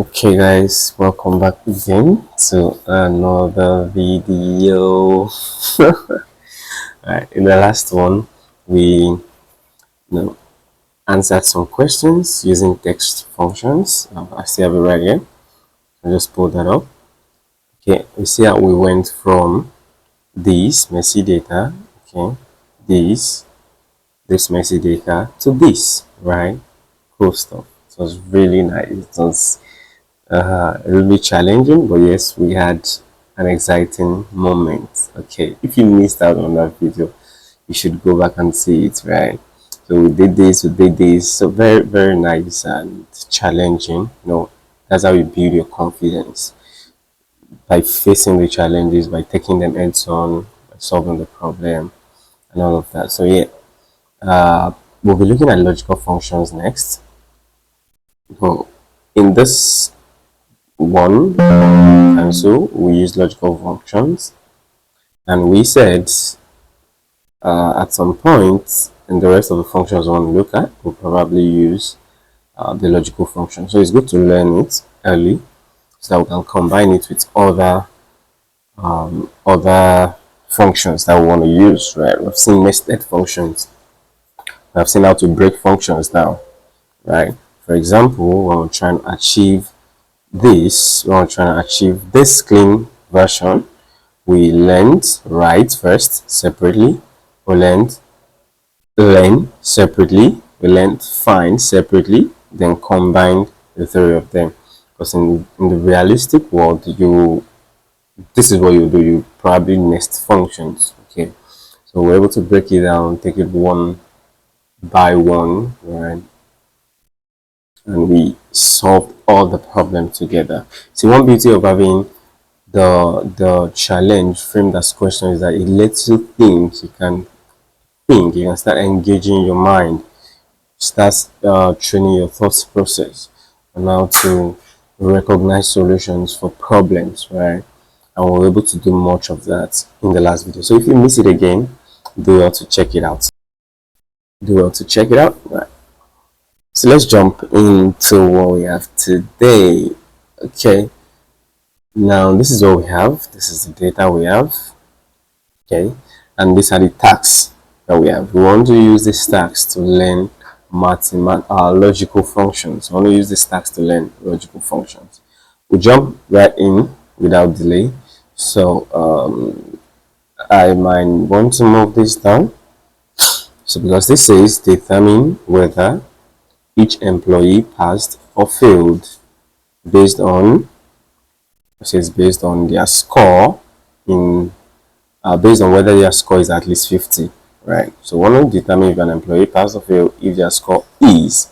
Okay guys, welcome back again to another video. Alright, in the last one we answered some questions using text functions. I still have it right here. I just pulled that up. Okay, we see how we went from this messy data, okay, this messy data to this, right? Cool stuff. It was really nice. It was a little bit challenging, but yes, we had an exciting moment. Okay, if you missed out on that video, you should go back and see it, right? So we did this, so very nice and challenging. That's how you build your confidence, by facing the challenges, by taking them heads on, by solving the problem and all of that. So yeah, we'll be looking at logical functions next. So in this one, and so we use logical functions, and we said at some point in the rest of the functions we want to look at, we'll probably use the logical function. So it's good to learn it early so that we can combine it with other functions that we want to use, right? We've seen nested functions, we've seen how to break functions now, right? For example, when we're trying to achieve this clean version, we learned write first separately, we learned learn separately, we learned find separately, then combined the three of them. Because in the realistic world, this is what you do. You probably nest functions. Okay, so we're able to break it down, take it one by one, right? And we solved all the problems together. See, one beauty of having the challenge framed as question is that it lets you think. You can start engaging your mind, start training your thoughts process and how to recognize solutions for problems, right? And we're able to do much of that in the last video. So if you miss it again, do well to check it out. Right? So let's jump into what we have today. Okay, now this is what we have. This is the data we have. Okay, and these are the tasks that we have. We want to use these tasks to learn logical functions. We want to use these tasks to learn logical functions. We jump right in without delay. So I might want to move this down. So because this says determine whether each employee passed or failed based on their score based on whether their score is at least 50, right? So we want to determine if an employee passed or failed if their score is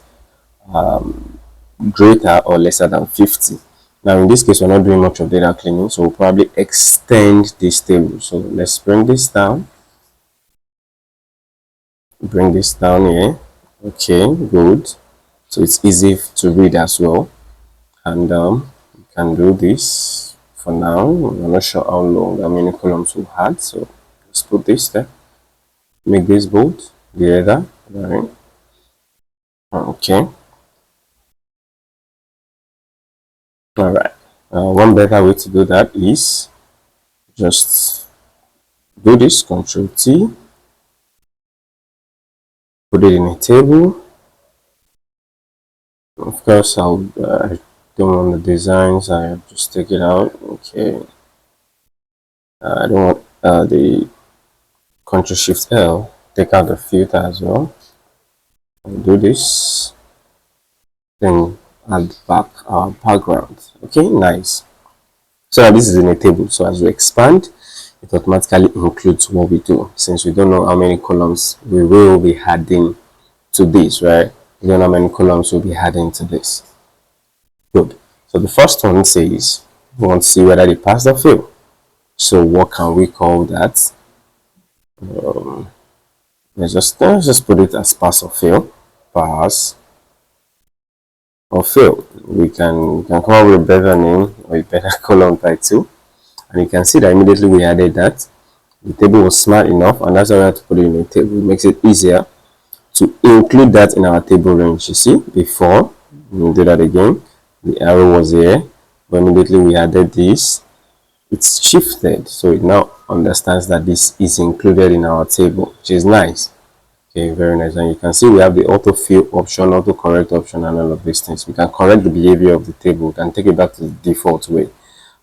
greater or lesser than 50. Now in this case, we're not doing much of data cleaning, so we'll probably extend this table. So let's bring this down here. Okay, good. So it's easy to read as well, and you can do this for now. I'm not sure how many columns we had, so let's put this there. Make this bold, the other, right? Okay. All right. One better way to do that is just do this, Control T, put it in a table. Of course, I don't want the designs. I just take it out. Okay. I don't want the Control Shift L. Take out the filter as well. And do this. Then add back our background. Okay, nice. So now this is in a table. So as we expand, it automatically includes what we do. Since we don't know how many columns we will be adding to this, right? We don't know how many columns we'll be adding to this. Good. So the first one says we want to see whether they pass or fail. So what can we call that? Let's just put it as pass or fail. Pass or fail. We can come up with a better name or a better column title, and you can see that immediately we added that. The table was smart enough, and that's why we have to put it in a table. It makes it easier to include that in our table range. You see, before we do that again, the arrow was here, but immediately we added this, it's shifted, so it now understands that this is included in our table, which is nice. Okay, very nice. And you can see we have the autofill option, autocorrect option, and all of these things. We can correct the behavior of the table. We can take it back to the default way.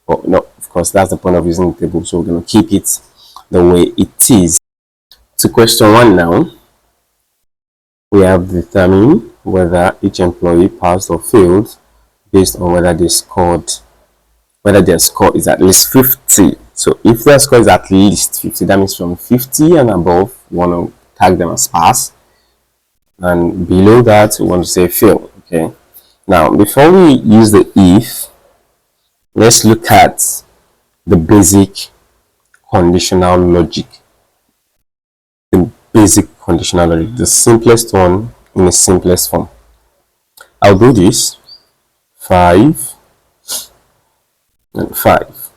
But no, of course, that's the point of using the table. So we're going to keep it the way it is. To question 1 now, we have determined whether each employee passed or failed based on whether their score is at least 50. So if their score is at least 50, that means from 50 and above, you want to tag them as pass, and below that we want to say fail. Okay, now before we use the if, let's look at the basic conditional logic. The basic conditional logic, the simplest one in the simplest form. I'll do this 5 and 5,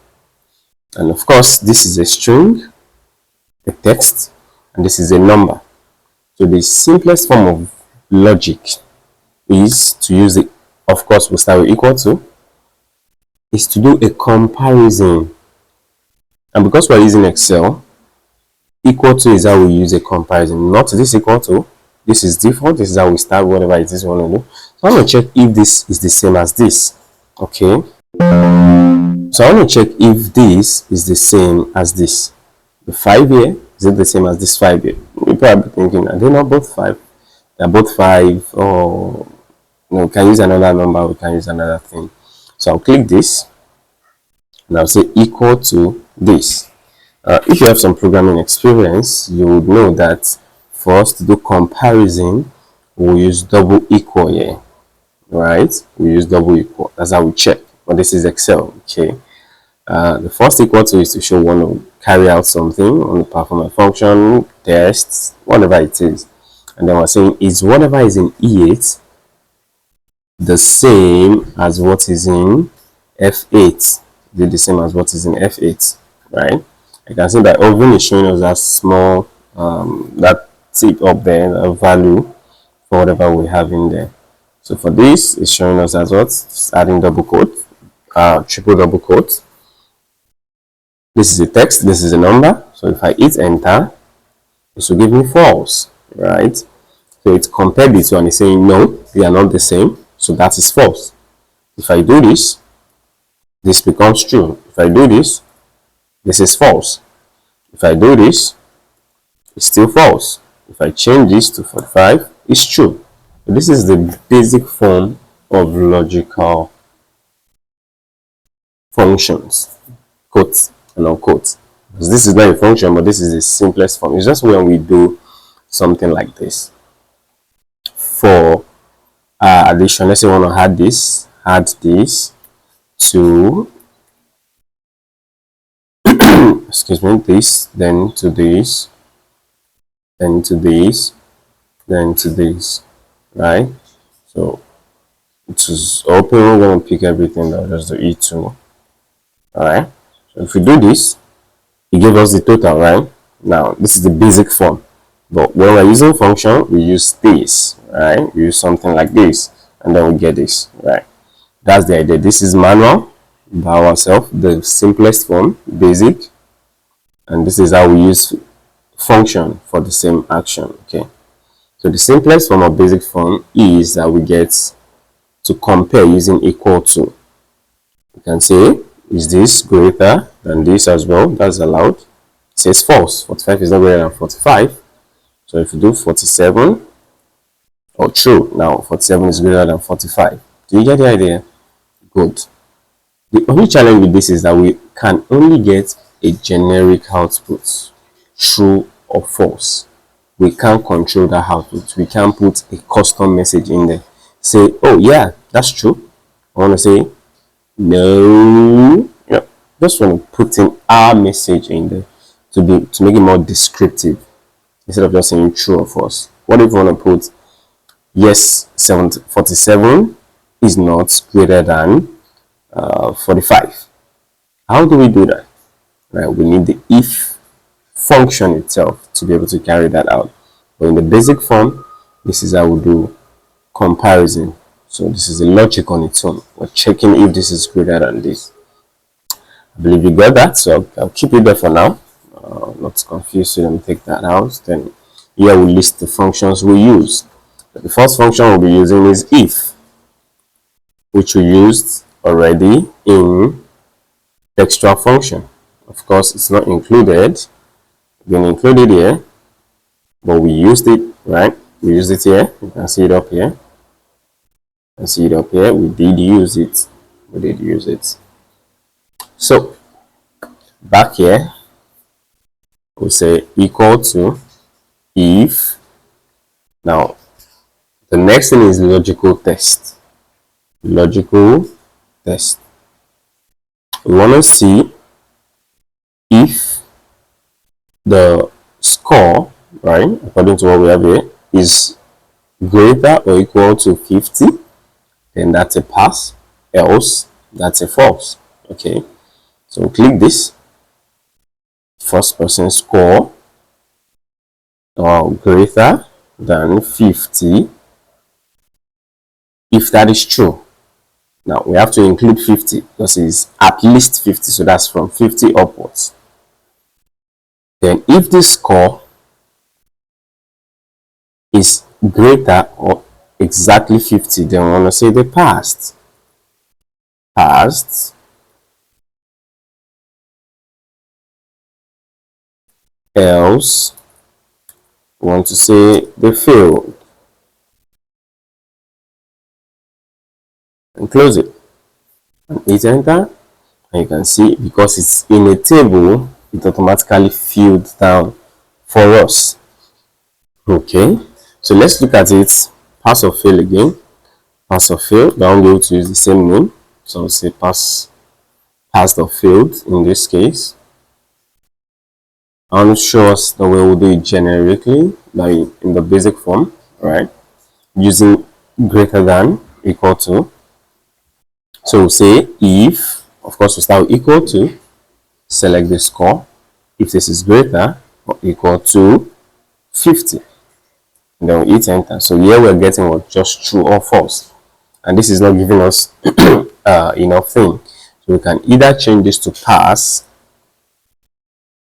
and of course this is a string, a text, and this is a number. So the simplest form of logic is to use it. Of course, we'll start with equal to, is to do a comparison. And because we're using Excel, equal to is how we use a comparison, not this equal to. This is default. This is how we start whatever it is we want to do. So I'm going to check if this is the same as this. Okay. So I want to check if this is the same as this. The 5 here, is it the same as this 5 here? You're probably thinking, are they not both 5? They're both 5, or we can use another number, we can use another thing. So I'll click this, and I'll say equal to this. If you have some programming experience, you would know that for us to do comparison, we'll use double equal here, right? We use double equal. That's how we check. But this is Excel, okay? The first equal to is to show one to carry out something, on to perform a function, tests, whatever it is. And then we're saying, is whatever is in E8 the same as what is in F8? Is it the same as what is in F8, right? I can see that Oven is showing us that small, that tip up there, a value for whatever we have in there. So for this, it's showing us as what? It's adding double quote, triple double quote. This is a text, this is a number. So if I hit enter, this will give me false, right? So it's compared these two and it's saying no, they are not the same. So that is false. If I do this, this becomes true. If I do this, this is false. If I do this, it's still false. If I change this to 45, it's true. So this is the basic form of logical functions, quote and unquote. Because this is not a function, but this is the simplest form. It's just when we do something like this. For addition, let's say we want to add this to excuse me, this, then to this, then to this, then to this, right? So it is open. We're going to pick everything that just the E2. All right. So if we do this, it gives us the total, right? Now this is the basic form, but when we're using function, we use this, right? We use something like this, and then we get this, right? That's the idea. This is manual by ourselves, the simplest form, basic, and this is how we use function for the same action. Okay, so the simplest form of basic form is that we get to compare using equal to. You can say, is this greater than this as well? That's allowed. It says false. 45 is not greater than 45. So if you do 47, or true, now 47 is greater than 45. Do you get the idea? Good. The only challenge with this is that we can only get a generic output, true or false. We can't control that output. We can't put a custom message in there. Say, oh yeah, that's true. I want to say, no. Just want to put in our message in there to make it more descriptive instead of just saying true or false. What if you want to put, yes, 47 is not greater than 45. How do we do that? Right, we need the if function itself to be able to carry that out. But in the basic form, this is how we do comparison. So this is the logic on its own. We're checking if this is greater than this. I believe you got that, so I'll keep it there for now. Not confused, so let me take that out. Then here we list the functions we use. The first function we'll be using is if, which we used already in textual function. Of course, it's not included. We didn't include it here, but we used it, right? We used it here. You can see it up here. You can see it up here. We did use it. We did use it. So back here, we'll say equal to if. Now, the next thing is logical test. Logical test. We want to see if the score, right, according to what we have here, is greater or equal to 50, then that's a pass, else that's a false. Okay, so click this first person score or greater than 50. If that is true, now we have to include 50 because it's at least 50, so that's from 50 upwards. Then if the score is greater or exactly 50, then we want to say they passed. Passed. Else, we want to say they failed. And close it. And hit enter. And you can see, because it's in a table, it automatically filled down for us. Okay, so let's look at it. Pass or fail again. Pass or fail. I won't be able to use the same name, so I'll say passed or failed in this case. I want to show us the way we'll do it generically, like in the basic form, right? Using greater than, equal to. So we'll say if, of course, we start with equal to, select the score. If this is greater or equal to 50, and then we hit enter. So here we're getting what, just true or false, and this is not giving us enough thing. So we can either change this to pass.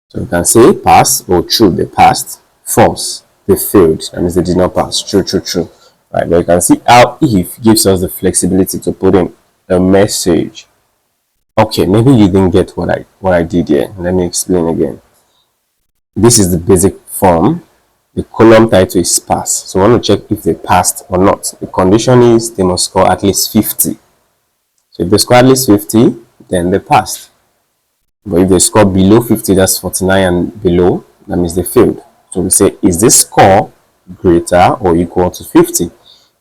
So we can say pass or true, they passed, false, they failed. That means they did not pass. True, true, true. Right, but you can see how if gives us the flexibility to put in a message. Okay, maybe you didn't get what I did here. Let me explain again. This is the basic form. The column title is pass. So I want to check if they passed or not. The condition is they must score at least 50. So if they score at least 50, then they passed. But if they score below 50, that's 49 and below, that means they failed. So we say, is this score greater or equal to 50?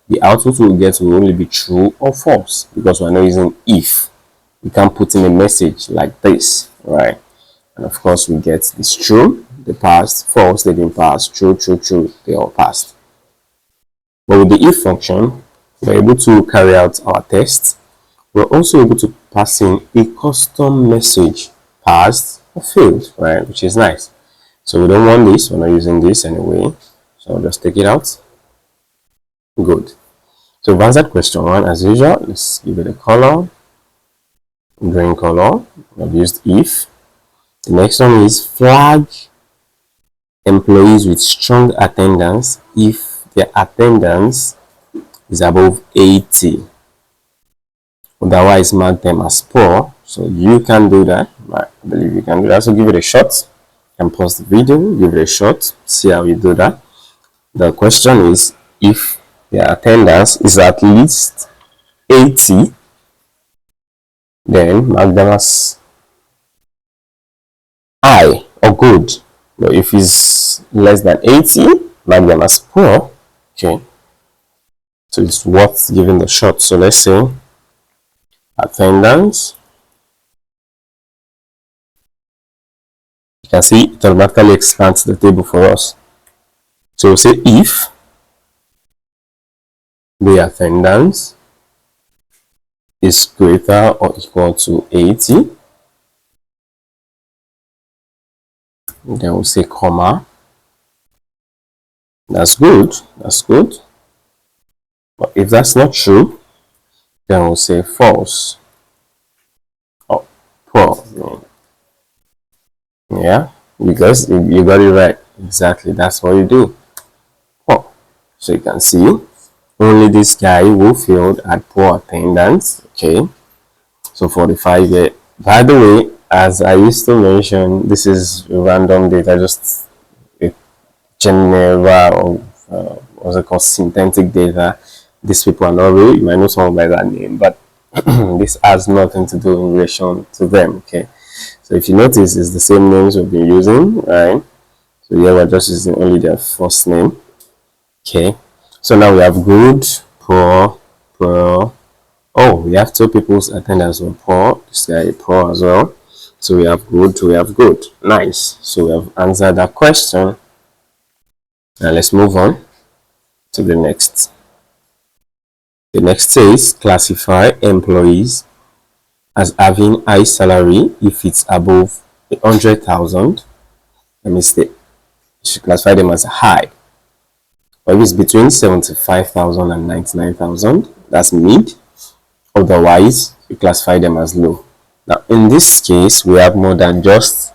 The output we'll get will only be true or false, because we're not using if. We can't put in a message like this, right? And of course, we get this true, they passed, false, they didn't pass, true, true, true, they all passed. But with the if function, we're able to carry out our test. We're also able to pass in a custom message, passed or failed, right? Which is nice. So we don't want this, we're not using this anyway. So I'll just take it out. Good. So we've answered question 1 as usual. Let's give it a color. Green color. I've used if. The next one is flag employees with strong attendance if their attendance is above 80. Otherwise, mark them as poor. So you can do that. I believe you can do that. So give it a shot and pause the video. Give it a shot. See how you do that. The question is, if their attendance is at least 80, then mark them as high or good. But if it's less than 80, mark them as poor. Okay. So it's worth giving the shot. So let's say attendance. You can see it automatically expands the table for us. So we'll say if the attendance is greater or equal to 80, then we'll say comma. That's good. That's good. But if that's not true, then we'll say false or poor. Yeah, because you got it right. Exactly, that's what you do. Poor. So you can see only this guy who failed at poor attendance. Okay, so 45 there. By the way, as I used to mention, this is random data, just a general or what's it called, synthetic data. These people are not real. You might know someone by that name, but this has nothing to do in relation to them. Okay, so if you notice, it's the same names we've been using, right? So here we're just using only their first name. Okay, so now we have good, poor, poor. Oh, we have two people's attendance were poor. This guy poor as well. So we have good, we have good. Nice. So we have answered that question. Now let's move on to the next. The next says classify employees as having high salary if it's above 100,000. Let me say, you should classify them as high. Or if it's between 75,000 and 99,000, that's mid. Otherwise, you classify them as low. Now, in this case, we have more than just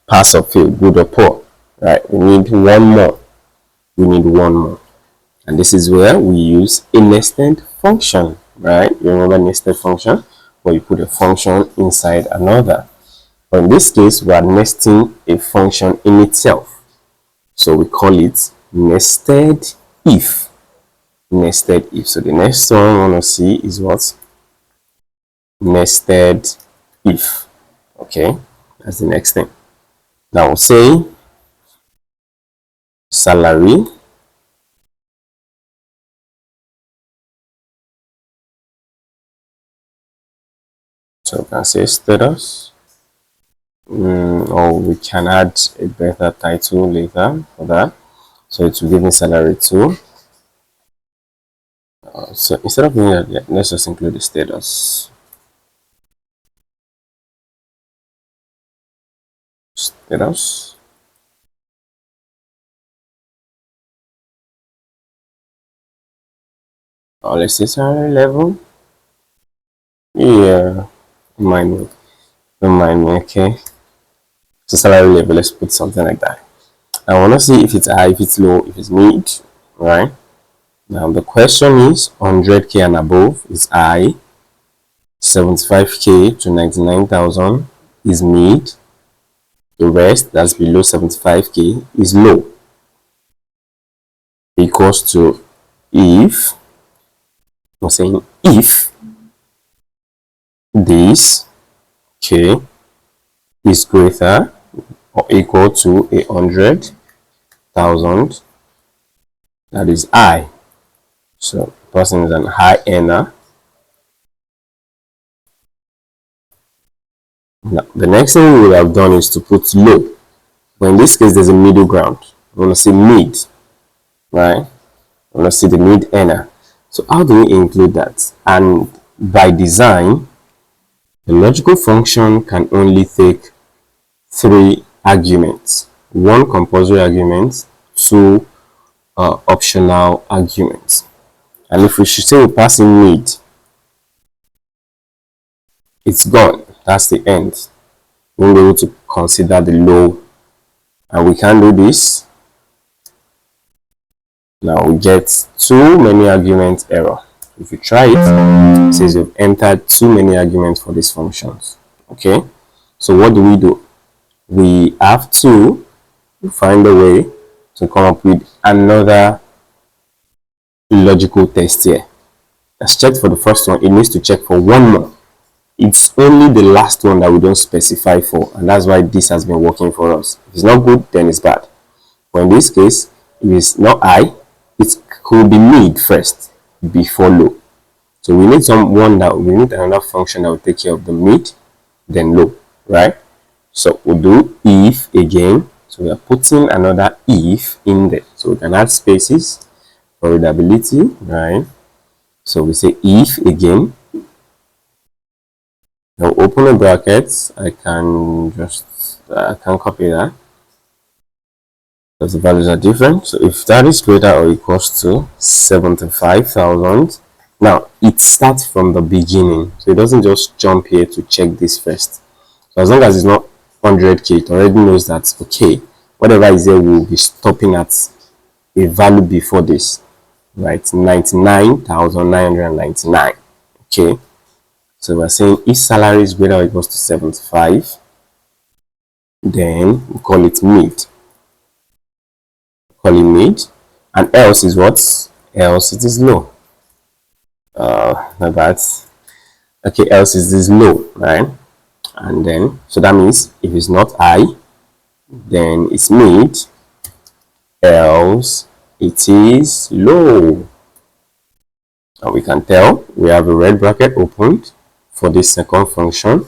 pass or fail, good or poor, right? We need one more. We need one more. And this is where we use a nested function, right? You remember nested function, where you put a function inside another. But in this case, we are nesting a function in itself. So we call it nested if. Nested if. So the next one I want to see is what? Nested if. Okay, that's the next thing. Now we'll say salary so we can say status, or we can add a better title later for that. So it will give me salary too. So instead of doing that, let's just include the status. Status. Oh, let's say salary level. Yeah, mind me. Don't mind me, okay? So salary level, let's put something like that. I want to see if it's high, if it's low, if it's mid, right? Now the question is 100k and above is high, 75k to 99,000 is mid, the rest that's below 75k is low. Equals to if, I'm saying if this k is greater or equal to 100,000, that is high. So the person is an high earner. Now, the next thing we would have done is to put low. But in this case, there's a middle ground. We want to say mid, right? We want to see the mid earner. So how do we include that? And by design, the logical function can only take 3 arguments. 1 compulsory argument, 2 optional arguments. And if we should say we pass in mid, it's gone. That's the end. We won't be able to consider the low. And we can do this. Now we get too many arguments error. If you try it, it says you've entered too many arguments for these functions. Okay, so what do? We have to find a way to come up with another logical test here. Let's check for the first one. It needs to check for one more. It's only the last one that we don't specify for, and that's why this has been working for us. If it's not good, then it's bad. But in this case, if it's not high, it could be mid first before low. So we need another function that will take care of the mid, then low, right? So we'll do if again. So we are putting another if in there. So we can add spaces for readability, right? So we say if again. Now open the brackets. I can copy that because the values are different. So if that is greater or equals to 75,000, Now it starts from the beginning, so it doesn't just jump here to check this first. So as long as it's not 100k, it already knows that okay, whatever is there will be stopping at a value before this, right? 99,999. Okay, so we're saying if salary is greater or equals to 75, then we call it mid. Call it mid, and else is what? Else it is low. Not bad. Okay, else is this low, right? And then so that means if it's not high, then it's mid, else it is low. And we can tell we have a red bracket opened for this second function.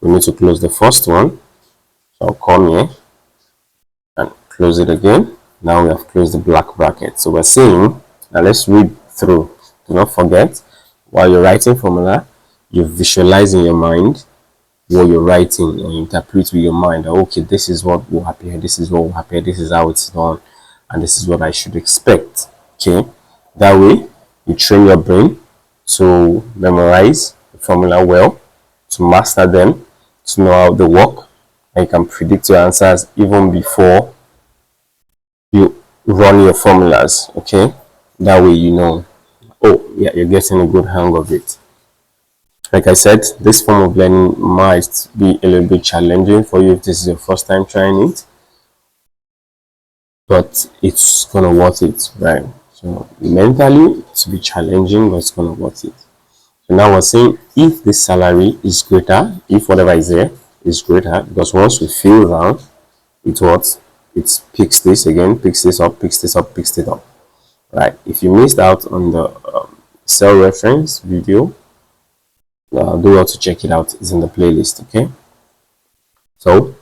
We need to close the first one. So I'll come here and close it again. Now we have closed the black bracket. So we're saying, now let's read through. Do not forget, while you're writing formula, you visualize in your mind what you're writing and interpret with your mind. Okay, this is what will happen, this is what will happen, this is how it's done, and this is what I should expect. Okay, that way you train your brain to memorize the formula well, to master them, to know how they work, and you can predict your answers even before you run your formulas. Okay, that way you know, oh yeah, you're getting a good hang of it. Like I said, this form of learning might be a little bit challenging for you if this is your first time trying it, but it's gonna worth it, right? So mentally it's a bit challenging, but it's gonna worth it. So now we're saying if this salary is greater, if whatever is there is greater, because once we fill down, it what? It picks this again, picks this up, picks this up, picks it up, right? If you missed out on the cell reference video, do well to check it out. It's in the playlist. Okay, so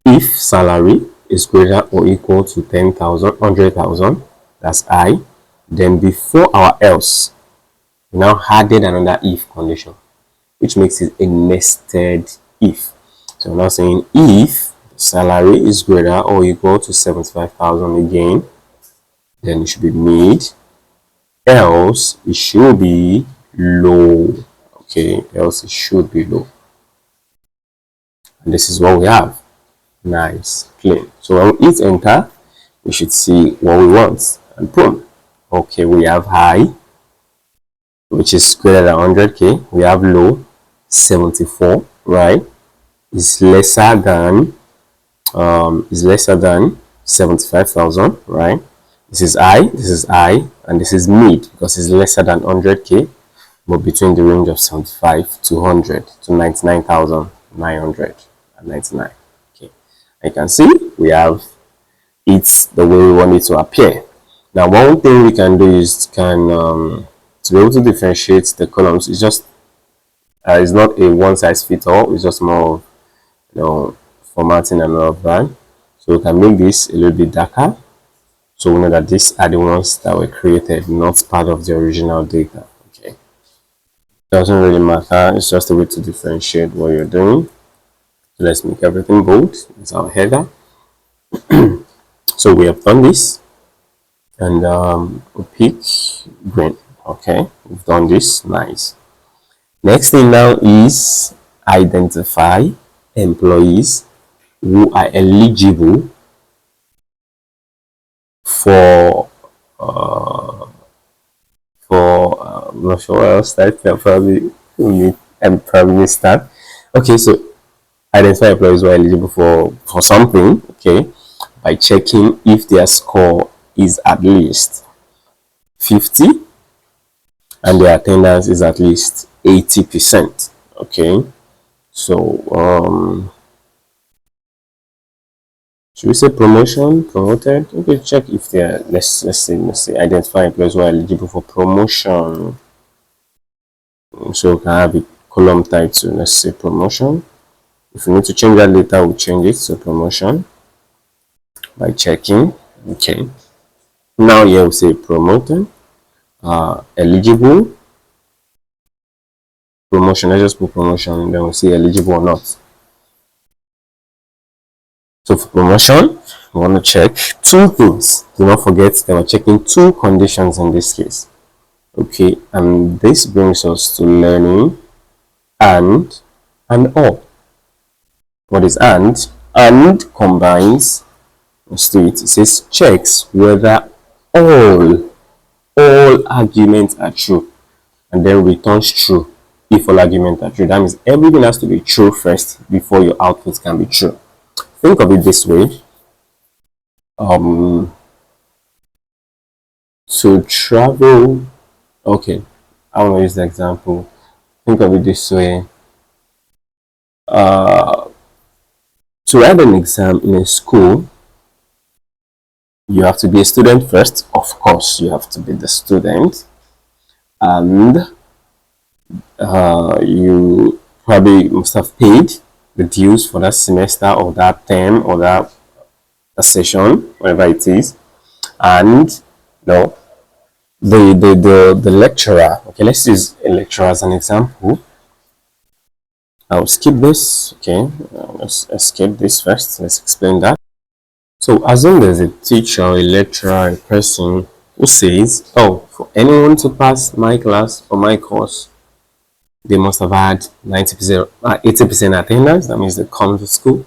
if salary is greater or equal to 10,000, 100,000, that's I, then before our else, we now added another if condition, which makes it a nested if. So we're now saying if salary is greater or equal to 75,000 again, then it should be mid, else it should be low. Okay, else it should be low. And this is what we have. Nice, clean. So when we hit enter, we should see what we want. And boom. Okay, we have high, which is greater than 100k. We have low, 74, right? Is lesser than 75,000, right? This is high, and this is mid because it's lesser than 100k, but between the range of 75 to 100 to 99,999. Okay, you can see we have it the way we want it to appear. Now one thing we can do is to be able to differentiate the columns. It's just it's not a one size fits all. It's just more of formatting and all of that. So we can make this a little bit darker, so we know that these are the ones that were created, not part of the original data. Okay, doesn't really matter. It's just a way to differentiate what you're doing. So let's make everything bold. It's our header. So we have done this, and we pick green. Okay, we've done this. Nice. Next thing now is identify employees who are eligible for I'm not sure where I'll start. Probably start. Okay, so identify employees who are eligible for something. Okay, by checking if their score is at least 50 and their attendance is at least 80%. Okay, so should we say promoted? Okay, check if they're let's say identify employees who are eligible for promotion. So we can have a column title, let's say promotion. If we need to change that later, we'll change it to promotion by checking. Okay, now here we say promoted, eligible, promotion. Let's just put promotion, and then we'll see eligible or not. So for promotion, we want to check two things. Do not forget that we're checking two conditions in this case. Okay, and this brings us to learning and or. What is and? And combines, let's do it. It says checks whether all arguments are true, and then returns true if all arguments are true. That means everything has to be true first before your output can be true. Think of it this way. Um, to travel, okay, I want to use the example. Think of it this way. To write an exam in a school, you have to be a student first. Of course, you have to be the student, and you probably must have paid the dues for that semester or that term or that session, whatever it is. And no, the lecturer. Okay, let's use a lecturer as an example. I'll skip this. Okay, let's escape this first. Let's explain that. So as long as a teacher, a lecturer, a person who says, "Oh, for anyone to pass my class or my course, they must have had 90%, 80% attendance." That means they come to school.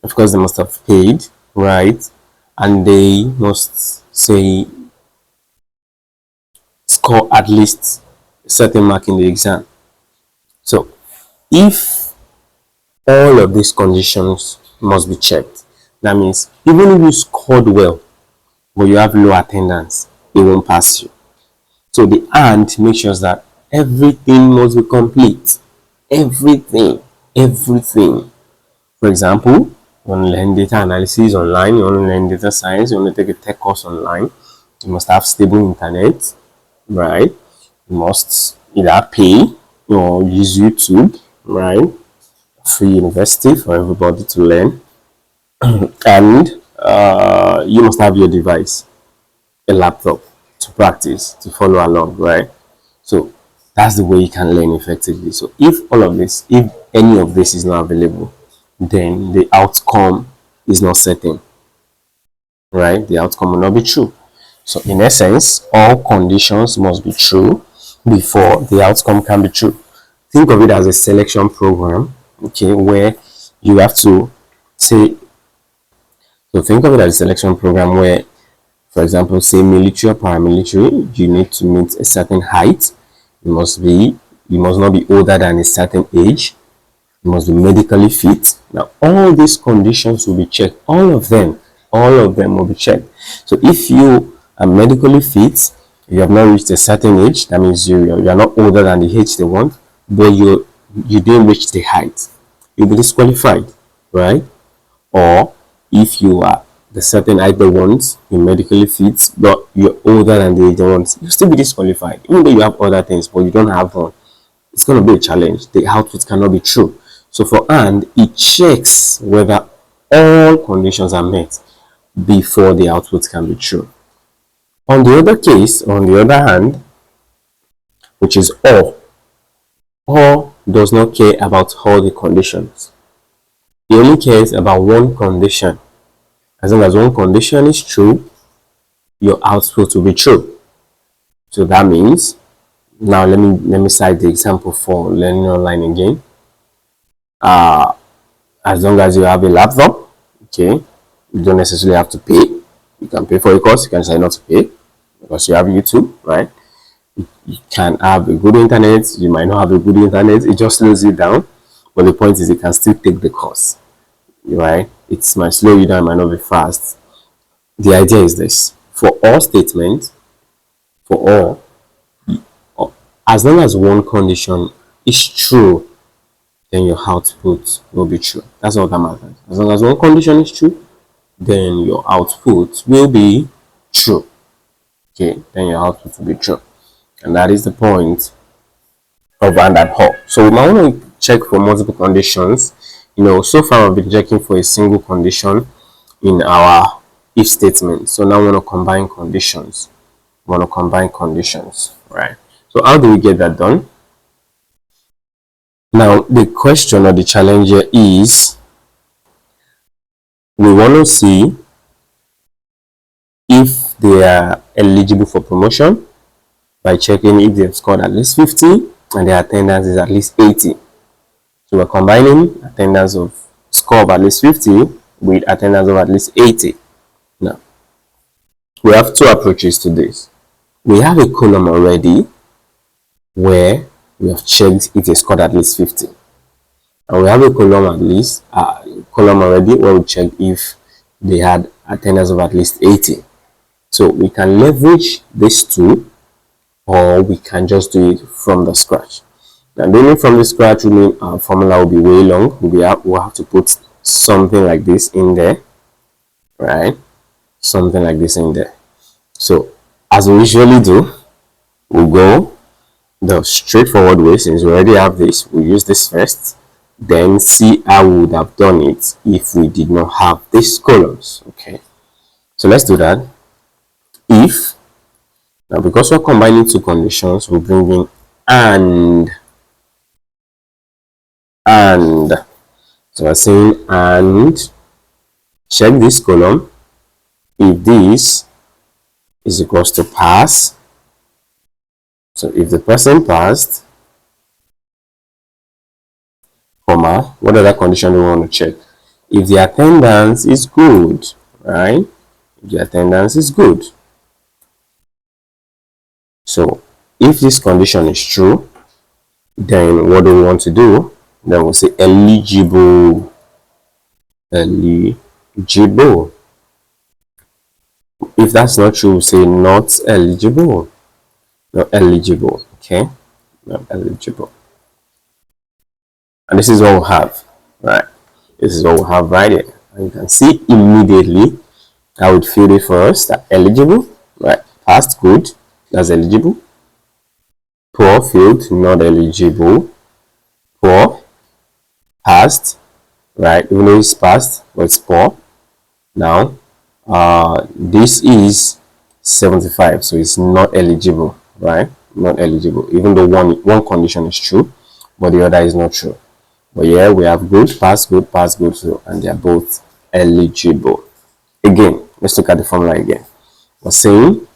Of course, they must have paid, right? And they must say score at least a certain mark in the exam. So if all of these conditions must be checked, that means even if you scored well but you have low attendance, they won't pass you. So the and makes sure that everything must be complete. Everything. For example, you want to learn data analysis online, you want to learn data science, you want to take a tech course online, you must have stable internet, right? You must either pay or use YouTube, right? Free university for everybody to learn, and you must have your device, a laptop, to practice, to follow along, right? So that's the way you can learn effectively. So if any of this is not available, then the outcome is not certain, right? The outcome will not be true. So in essence, all conditions must be true before the outcome can be true. Think of it as a selection program, okay, where you have to say, so think of it as a selection program where, for example, say military or paramilitary, you need to meet a certain height. You must not be older than a certain age. You must be medically fit. Now, all these conditions will be checked. All of them will be checked. So, if you are medically fit, you have not reached a certain age, that means you are not older than the age they want, but you didn't reach the height, you'll be disqualified, right? Or if you are the certain height they want, you're medically fit, but you're older than the age they want, you'll still be disqualified, even though you have other things, but you don't have one. It's going to be a challenge. The output cannot be true. So for and, it checks whether all conditions are met before the output can be true. On the other case, on the other hand, which is or does not care about all the conditions. It only cares about one condition. As long as one condition is true, your output will be true. So that means, now let me cite the example for learning online again. As long as you have a laptop, okay, you don't necessarily have to pay. You can pay for a course, you can decide not to pay because you have YouTube, right? You can have a good internet, you might not have a good internet, it just slows you down. But the point is, you can still take the course, right? It might slow you down, it might not be fast. The idea is this: for all statements, for as long as one condition is true, then your output will be true. That's all that matters. As long as one condition is true, then your output will be true. Okay, then your output will be true. And that is the point of and or. So we might want to check for multiple conditions. So far I've been checking for a single condition in our if statement. So now we want to combine conditions. Right? So how do we get that done? Now the question or the challenge here is, we want to see if they are eligible for promotion, by checking if they've scored at least 50 and their attendance is at least 80. So we're combining attendance of score of at least 50 with attendance of at least 80. Now, we have two approaches to this. We have a column already where we have checked if they scored at least 50. And we have a column already where we check if they had attendance of at least 80. So we can leverage these two, or we can just do it from the scratch. Now, doing it from the scratch will mean our formula will be way long. We'll have to put something like this in there, right? Something like this in there. So as we usually do, we'll go the straightforward way. Since we already have this, we'll use this first, then see how we would have done it if we did not have these columns. Okay, so let's do that. If, now because we're combining two conditions, we'll bring in and. So we're saying and check this column if this is equals to pass. So if the person passed, comma, what other condition do we want to check? If the attendance is good, right? If the attendance is good. So if this condition is true, then what do we want to do? Then we'll say eligible. Eligible. If that's not true, we'll say not eligible. Not eligible. Okay, not eligible. And this is what we have, right? This is what we have right here. And you can see immediately how it filled it for us. That eligible, right? Passed, good, that's eligible. Poor, filled, not eligible. Poor, passed, right? Even though it's passed, but it's poor. Now, this is 75, so it's not eligible, right? Not eligible, even though one condition is true, but the other is not true. But yeah, we have good, pass, good, so, and they are both eligible. Again, let's look at the formula again. We're saying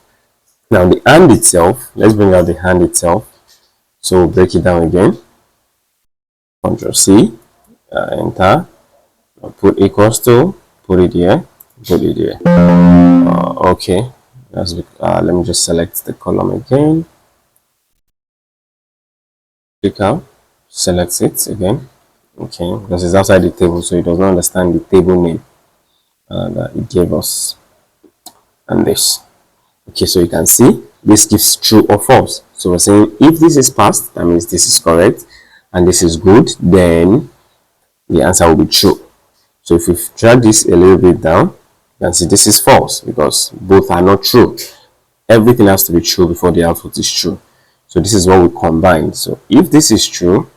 now the and itself, let's bring out the and itself. So we'll break it down again. Control C, enter, put equals to, put it here, put it here. Okay, let me just select the column again. Click out, select it again. Okay, because it's outside the table, so it does not understand the table name that it gave us. And this. Okay, so you can see this gives true or false. So we're saying if this is passed, that means this is correct, and this is good, then the answer will be true. So if we drag this a little bit down, you can see this is false because both are not true. Everything has to be true before the output is true. So this is what we combined. So if this is true,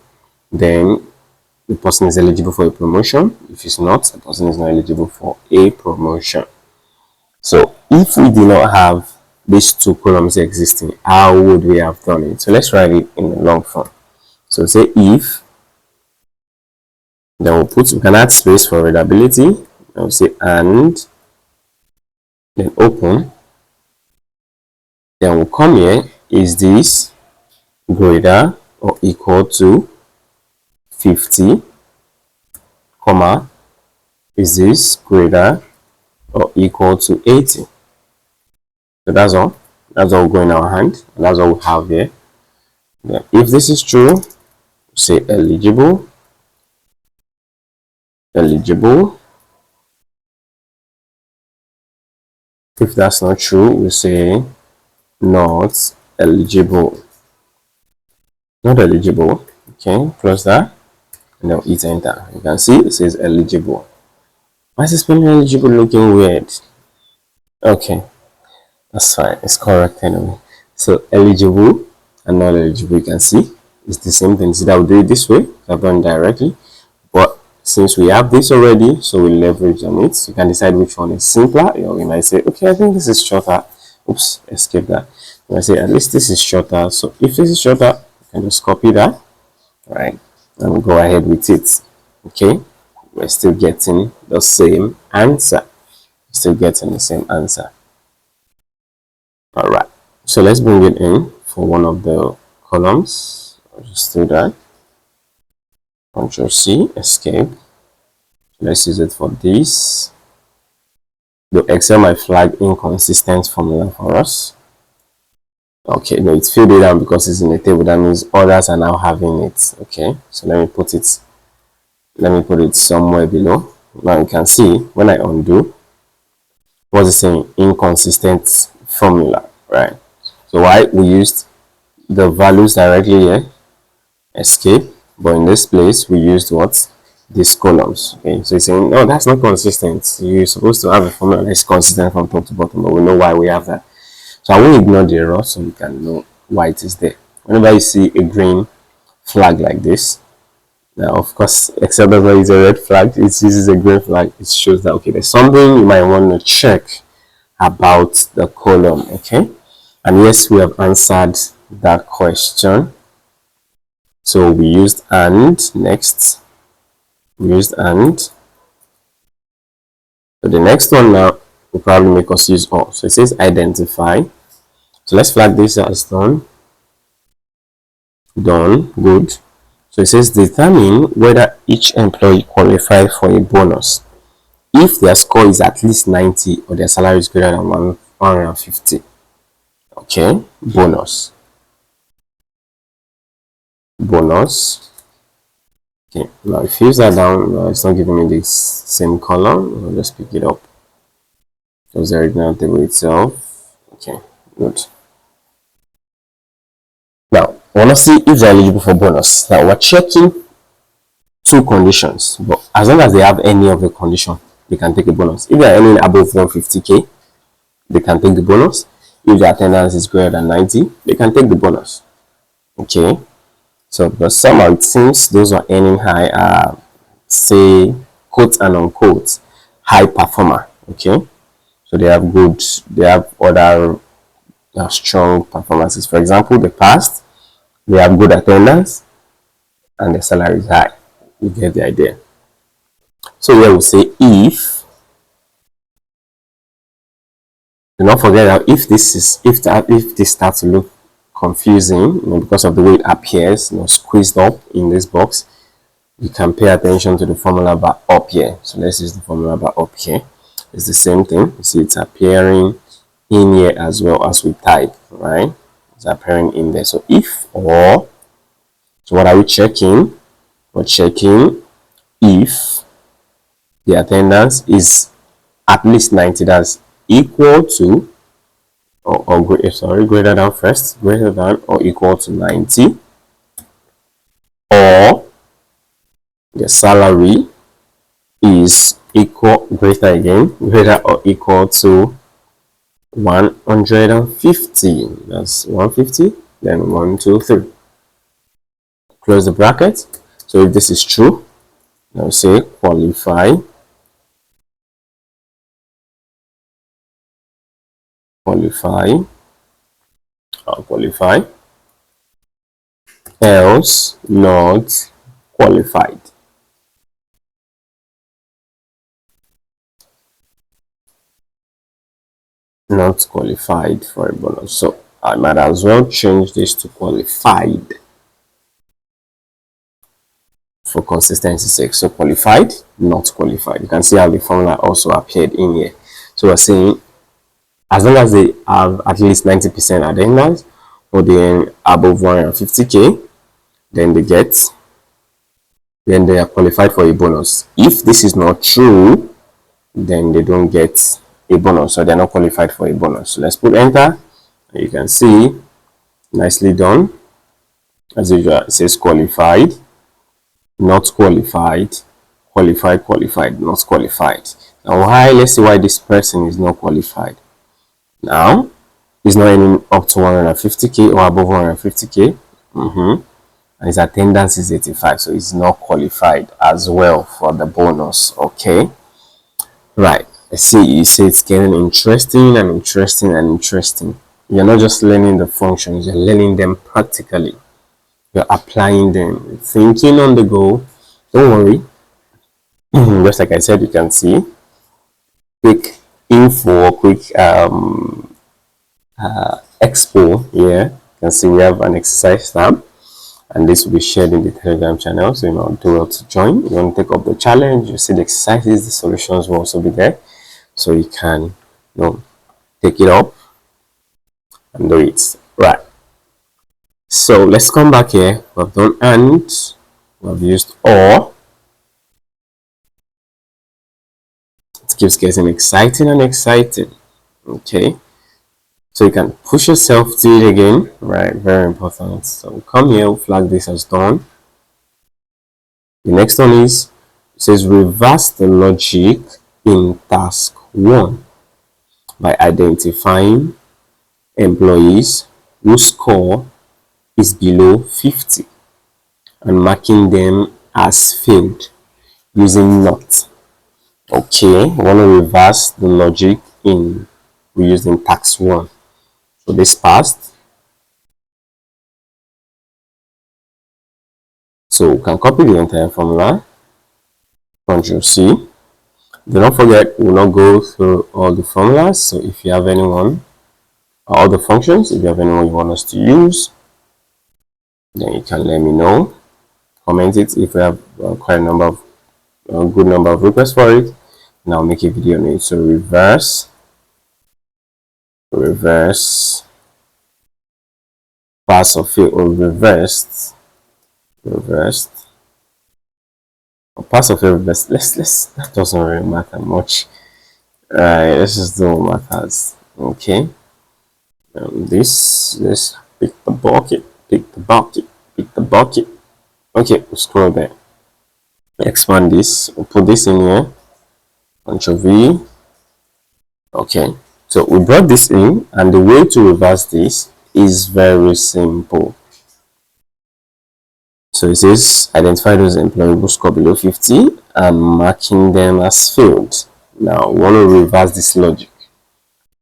then the person is eligible for a promotion. If it's not, the person is not eligible for a promotion. So if we do not have these two columns existing, how would we have done it? So let's write it in the long form. So say if, then we can add space for readability. And we'll say and, then open. Then we'll come here. Is this greater or equal to 50, comma, is this greater or equal to 80? So that's all will go in our hand, and that's all we have here. Then if this is true, say eligible. If that's not true, we say not eligible. Okay, close that, and then hit enter. You can see it says eligible. Why is the spelling eligible looking weird? Okay, that's fine, it's correct anyway. So eligible and not eligible, you can see it's the same thing. See that we do it this way, I've done directly, but since we have this already, so we leverage on it. You can decide which one is simpler. You might say, okay, I think this is shorter. Oops, escape that. You might say at least this is shorter. So if this is shorter, you can just copy that, right, and go ahead with it. Okay, we're still getting the same answer. All right, so let's bring it in. for one of the columns. I'll just do that. Control C, escape. Let's use it for this. The Excel might flag inconsistent formula for us. Okay, no, it's filled it down because it's in a table. That means others are now having it. Okay, so let me put it somewhere below. Now you can see when I undo, what's it saying? Inconsistent formula, right? So why we used the values directly here, escape, but in this place we used what? These columns. Okay, so it's saying no, that's not consistent. You're supposed to have a formula that's consistent from top to bottom, but we know why we have that. So I will ignore the error so you can know why it is there. Whenever you see a green flag like this, now of course Excel does not use a red flag, it uses a green flag. It shows that okay, there's something you might want to check about the column. Okay, and yes, we have answered that question. So we used and next. We used and. So the next one now will probably make us use all. So it says identify. So let's flag this as done. Done. Good. So it says determine whether each employee qualifies for a bonus if their score is at least 90 or their salary is greater than 150. Okay, bonus. Okay, now if you use that down, it's not giving me this same column. I'll just pick it up. Just the original table itself. Okay, good. Now, I want to see if they're eligible for bonus. Now, we're checking two conditions, but as long as they have any of the condition, they can take a bonus. If they're earning above 150k, they can take the bonus. If their attendance is greater than 90, they can take the bonus. Okay, so but somehow it seems those who are earning high are, say, quote and unquote, high performer. Okay, so they have other strong performances. For example, the past, they have good attendance and the salary is high. You get the idea. So here we say if. Do not forget that if this starts to look confusing, because of the way it appears, squeezed up in this box, you can pay attention to the formula bar up here. So let's use the formula bar up here. It's the same thing. You see it's appearing in here as well as we type, right? It's appearing in there. So if or, so what are we checking? We're checking if the attendance is at least 90, that's equal to greater than first, greater than or equal to 90, or the salary is greater or equal to 150. That's 150, then 1, 2, 3. Close the bracket. So if this is true, now say qualify else not qualified. Not qualified for a bonus. So I might as well change this to qualified for consistency's sake. So qualified, not qualified. You can see how the formula also appeared in here. So we're saying as long as they have at least 90% attendance or they're above 150k, then they are qualified for a bonus. If this is not true, then they don't get a bonus, so they're not qualified for a bonus. So let's put enter. You can see, nicely done. As usual, it says qualified, not qualified, qualified, not qualified. Now let's see why this person is not qualified. Now he's not earning up to 150k or above 150k, and his attendance is 85, so he's not qualified as well for the bonus. Okay, right. I see you say it's getting interesting. You're not just learning the functions, you're learning them practically. You're applying them, thinking on the go. Don't worry. Just like I said, you can see quick info, quick expo here. can see we have an exercise tab, and this will be shared in the Telegram channel, so do well to join. You want to take up the challenge, you see the exercises, the solutions will also be there, so you can take it up and do it. Right, so let's come back here. We've done and, we've used or. It keeps getting exciting and exciting. Okay, so you can push yourself to it again, right? Very important. So we come here, we'll flag this as done. The next one is, it says reverse the logic in task 1 by identifying employees whose score is below 50 and marking them as failed using not. Okay, we want to reverse the logic we used in task 1. So this passed. So we can copy the entire formula. Ctrl C. Do not forget, we will not go through all the formulas. So if you have anyone, all the functions, if you have anyone you want us to use, then you can let me know. Comment it if we have quite a good number of requests for it. And I'll make a video on it. So reverse, pass or fail, or reversed, or pass or fail, reversed. Let's that doesn't really matter much. Let's just do what matters. Okay. This pick the bucket. Okay, we'll scroll there. Expand this. We'll put this in here. Ctrl V. Okay, so we brought this in, and the way to reverse this is very simple. So it says identify those employees who score below 50 and marking them as failed. Now we want to reverse this logic.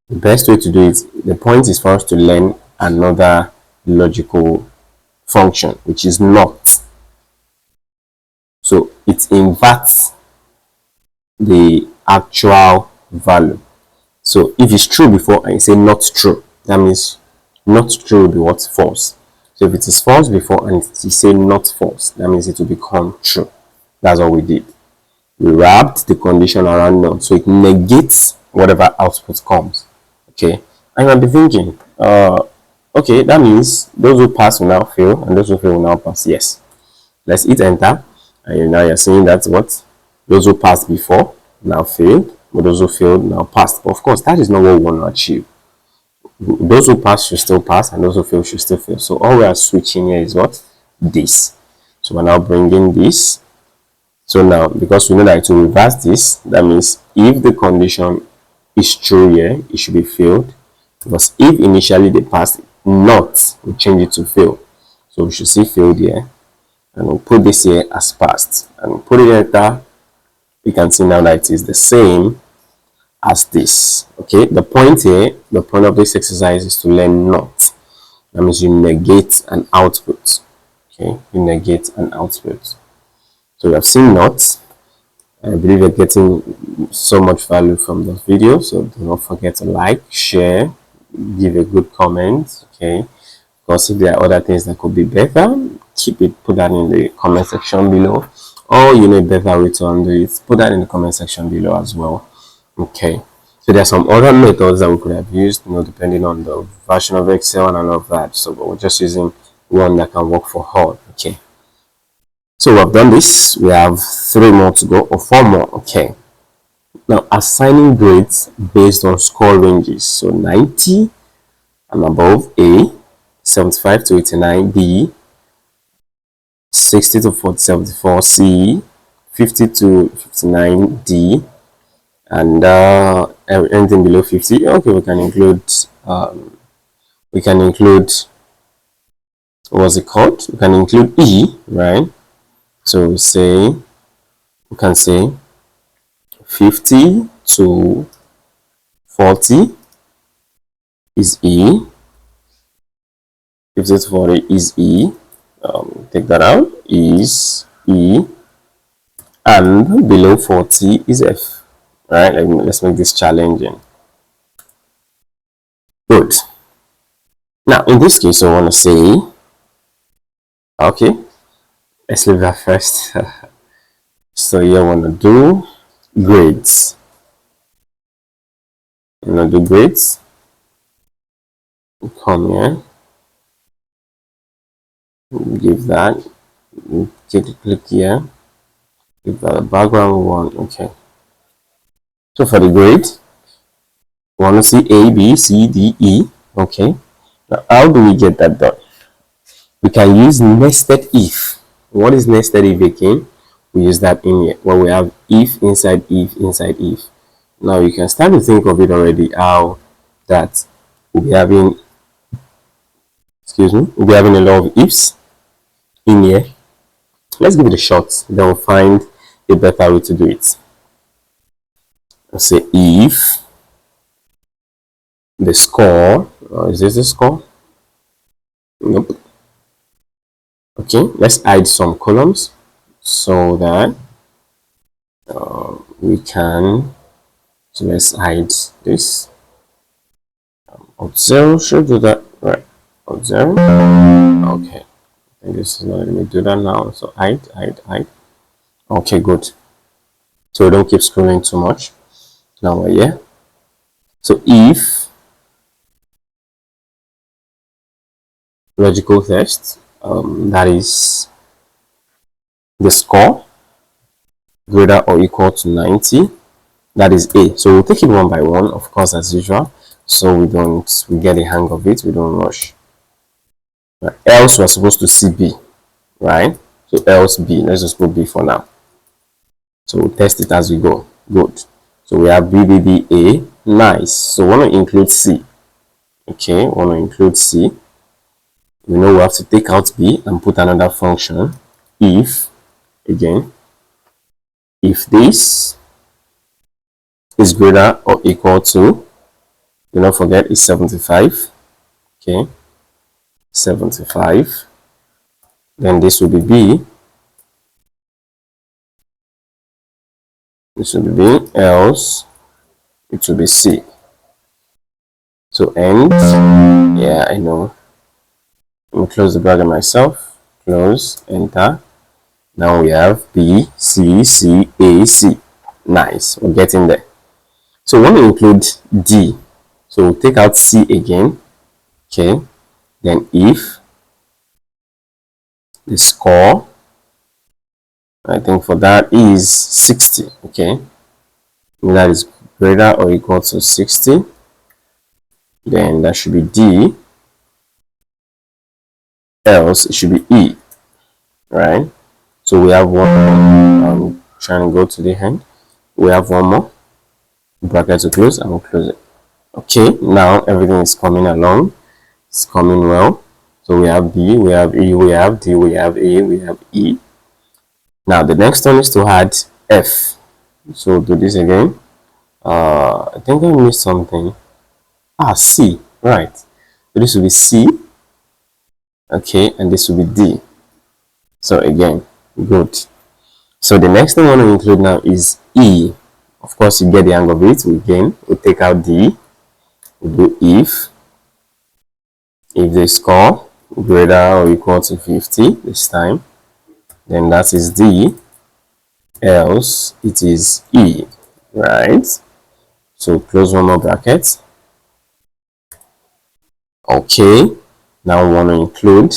The best way to do it, the point is for us to learn another logical function, which is not. So it inverts the actual value. So if it's true before and you say not true, that means not true will be what? False. So if it is false before and you say not false, that means it will become true. That's what we did. We wrapped the condition around not, so it negates whatever output comes. Okay, and you might be thinking, okay, that means those who pass will now fail and those who fail will now pass. Yes, let's hit enter, and now you're saying that what? Those who passed before now failed, but those who failed now passed. But of course, that is not what we want to achieve. Those who pass should still pass and those who fail should still fail. So all we are switching here is what? This. So we're now bringing this. So now, because we know that to reverse this, that means if the condition is true here, it should be failed. Because if initially they passed not, we change it to fail. So we should see failed here. And we'll put this here as passed. And we'll put it enter. You can see now that it is the same as this. Okay, the point here, the point of this exercise is to learn not. That means you negate an output. Okay, you negate an output. So we have seen not. I believe you're getting so much value from the video, so do not forget to like, share, give a good comment. Okay, because if there are other things that could be better, put that in the comment section below, or you know a better way to undo it, put that in the comment section below as well. Okay, so there are some other methods that we could have used, depending on the version of Excel and all of that. So we're just using one that can work for all. Okay, so we've done this. We have 3 more to go, or 4 more. Okay, now assigning grades based on score ranges. So 90 and above A, 75 to 89 B, 60 to 74 C, 50 to 59 D, and anything below 50. Okay, we can include what's it called? We can include E, right? So we can say 50 to 40 is E. 50 to 40 is E. Take that out, is E, and below 40 is F. Right, let's make this challenging. Good. Now in this case, I want to say, okay, let's leave that first. So you want to do grades. You want to do grades. Come here, give that, click here, give that a background one. Okay. So for the grade, we want to see A, B, C, D, E. Okay. Now how do we get that done? We can use nested if. What is nested if again? We use that in here where we have if inside if inside if. Now you can start to think of it already how that we'll be having, we'll be having a lot of ifs in here. Let's give it a shot, then we'll find a better way to do it. Let's say if the score, is this the score? Nope. Okay, let's add some columns so that we can, so let's hide this. Out0 should do that, right? Out0. Okay, I think this is not letting me do that now. So hide. Okay, good. So we don't keep scrolling too much. Now we're here. So if logical test, that is the score greater or equal to 90. That is A. So we'll take it one by one, of course, as usual. So we get the hang of it. We don't rush. Else we're supposed to see B, right? So else B. Let's just put B for now. So we'll test it as we go. Good. So we have B, B, B, A. Nice. So we want to include C. Okay, we want to include C. We know we have to take out B and put another function. If, again, if this is greater or equal to, do not forget, it's 75. Okay, 75. Then this will be B. This will be B, else it will be C. So end. Yeah, I know. Let me close the bracket myself. Close, enter. Now we have B, C, C, A, C. Nice, we're getting there. So we want to include D. So we'll take out C again. Okay. Then if the score, I think for that is 60. Okay. That is greater or equal to 60. Then that should be D. Else it should be E. Right. So we have one more. I'm trying to go to the end. We have one more bracket to close, and we'll close it. Okay, now everything is coming along. It's coming well. So we have B, we have E, we have D, we have A, we have E. Now the next one is to add F. So we'll do this again. I think I missed something. C, right. So this will be C. Okay, and this will be D. So again, good. So the next thing I want to include now is E. Of course, you get the hang of it. We take out D. We do if the score greater or equal to 50 this time, then that is D. Else it is E, right? So close one more bracket. Okay, now we want to include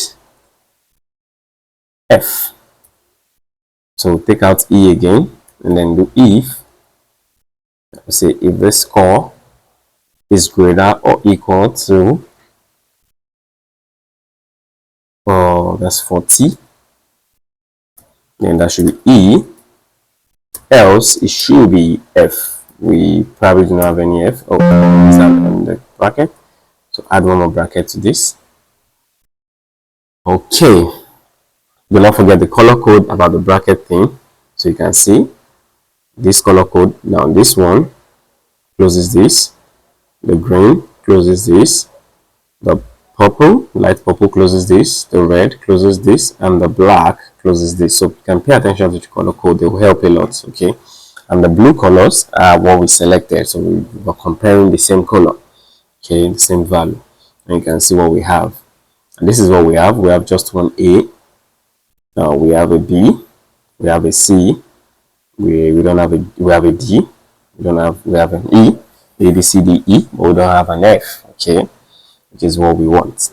F. So take out E again, and then do if. Say if the score is greater or equal to, that's 40, then that should be E. Else it should be F. We probably do not have any F. Oh, is that on the bracket? So add one more bracket to this. Okay. Do not forget the color code about the bracket thing. So you can see this color code. Now this one closes this. The green closes this. The purple, light purple closes this. The red closes this. And the black closes this. So you can pay attention to the color code. They will help a lot. Okay. And the blue colors are what we selected. So we were comparing the same color. Okay, the same value. and you can see what we have. And this is what we have. We have just one A. We have a B. We have a C. We don't have a, we have a D. We have an E. A, B, C, D, E, but we don't have an F. Okay, which is what we want.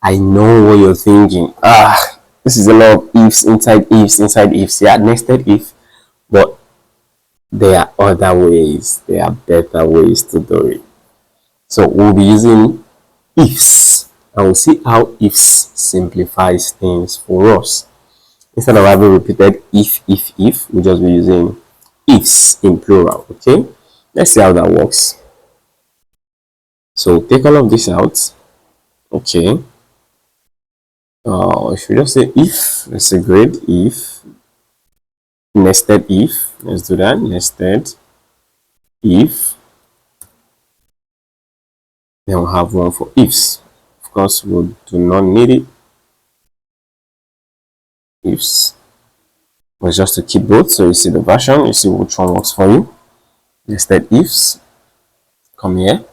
I know what you're thinking. This is a lot of ifs inside ifs inside ifs. Yeah, nested if, but there are other ways. There are better ways to do it. So we'll be using ifs, and we'll see how ifs simplifies things for us. Instead of having repeated if, we'll just be using ifs in plural. Okay, let's see how that works. So take all of this out. Okay, if we just say if, let's say grade if, nested if, let's do that, nested if, then we'll have one for ifs. Of course, we do not need it, ifs, but just to keep both, so you see the version, you see which one works for you. Nested ifs, come here,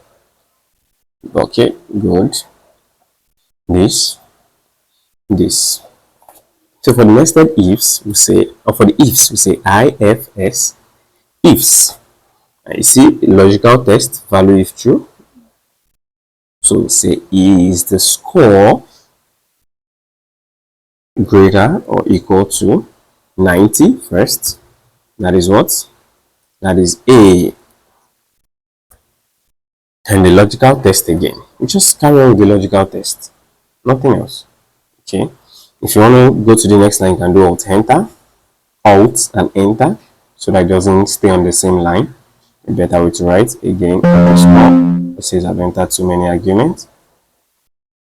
okay, good, this. So for the nested ifs, we say, or for the ifs, we say IFS ifs. You see logical test, value if true. So we say, is the score greater or equal to 90 first? That is what? That is A. And the logical test again. We just carry on with the logical test. Nothing else. Okay. If you want to go to the next line, you can do Alt Enter. Alt and Enter. So that it doesn't stay on the same line. A better way to write. Again, it says I've entered too many arguments.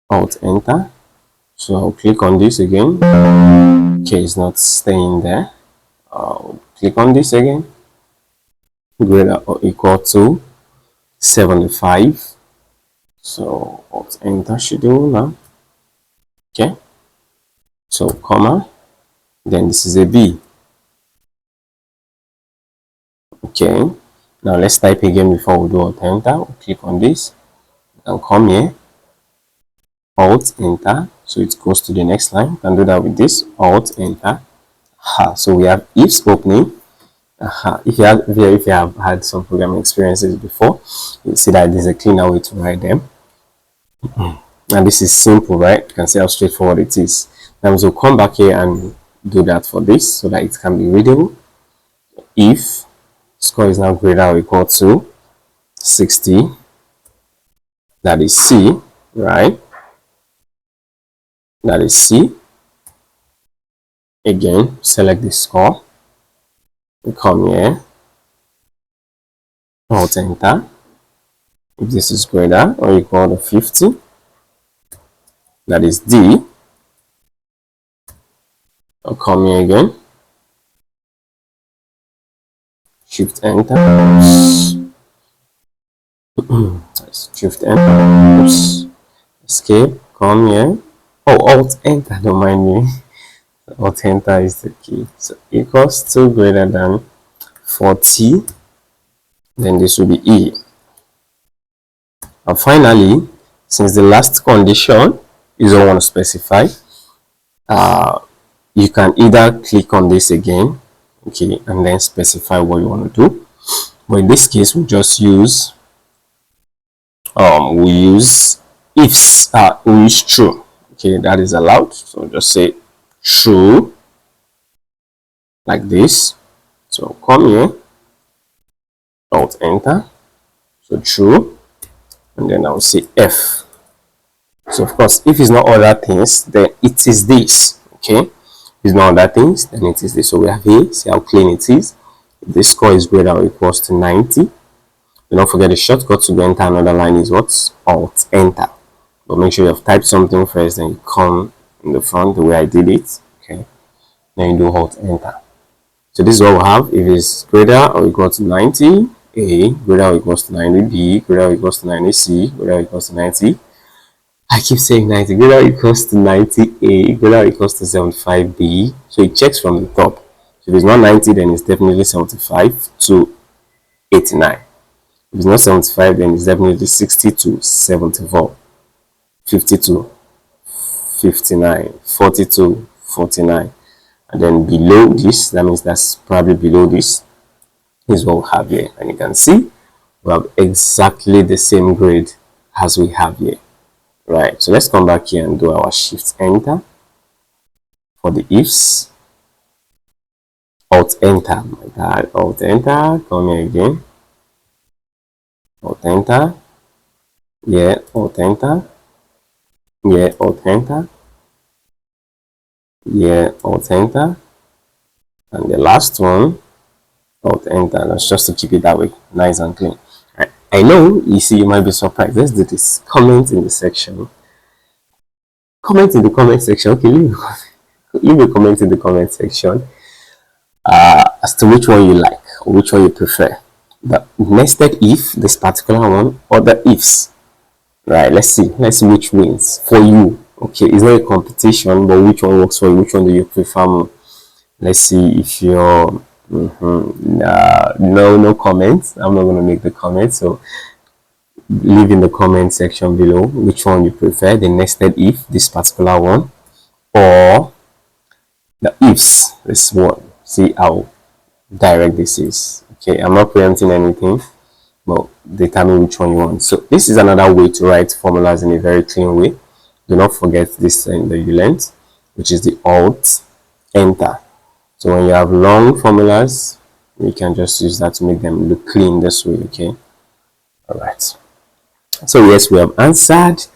Alt Enter. So I'll click on this again. Okay, it's not staying there. I'll click on this again. Greater or equal to 75. So Alt Enter should do now. Okay. So comma. Then this is a B. Okay. Now let's type again before we do Alt Enter. We'll click on this and come here. Alt Enter. So it goes to the next line. You can do that with this. Alt Enter. So we have ifs opening. If you have had some programming experiences before, you see that there's a cleaner way to write them. And this is simple, right? You can see how straightforward it is. Now we'll come back here and do that for this so that it can be readable. If score is now greater or equal to 60, that is C, right? That is C. Again, select the score. We come here, Alt Enter. If this is greater or equal to 50, that is D. I'll come here again, Shift Enter. Shift Enter. Oops. Escape. Come here. Oh, Alt Enter. Don't mind me. Alt Enter is the key. So equals to greater than 40. Then this will be E. And finally, since the last condition is all want to specify, you can either click on this again, okay, and then specify what you want to do. But in this case, we just use ifs. We use true. Okay, that is allowed. So just say true like this. So come here, Alt Enter. So true, and then I'll say F. So of course, if it's not other things, then it is this. Okay, if it's not other things, then it is this. So we have here, see how clean it is. If the score is greater or equals to 90, do not forget the shortcut to go enter another line is what? Alt Enter. But make sure you have typed something first, then you come in the front the way I did it. Okay, then you do Alt Enter. So this is what we have. If it's greater or equal to 90, A, greater or equals to 90, B, greater or equals to 90, C, greater or equals to 90. I keep saying 90, greater or equals to 90, A, greater or equals to 75, B. So it checks from the top. So if it's not 90, then it's definitely 75 to 89. If it's not 75, then it's definitely 60 to 74. 52, 59, 42, 49. And then below this, that means that's probably below this, is what we have here. And you can see we have exactly the same grade as we have here. Right, so let's come back here and do our shift enter for the ifs. Alt enter, my god, alt enter, come here again. Alt enter, yeah, alt enter, yeah, alt enter, yeah, alt enter, and the last one, alt enter. That's just to keep it that way, nice and clean. Right. I know you see, you might be surprised. Let's do this. Comment in the section. Comment in the comment section. Okay, leave a comment in the comment section as to which one you like or which one you prefer. The nested if, this particular one, or the ifs. Right, let's see which wins for you. Okay, it's not a competition, but which one works for you, which one do you prefer more? Let's see if you're no comments. I'm not going to make the comments, so leave in the comment section below which one you prefer, the nested if, this particular one, or the ifs, this one. See how direct this is. Okay, I'm not preempting anything, but determine which one you want. So this is another way to write formulas in a very clean way. Do not forget this in the length, which is the alt enter. So when you have long formulas, you can just use that to make them look clean this way. Okay, all right. So yes, we have answered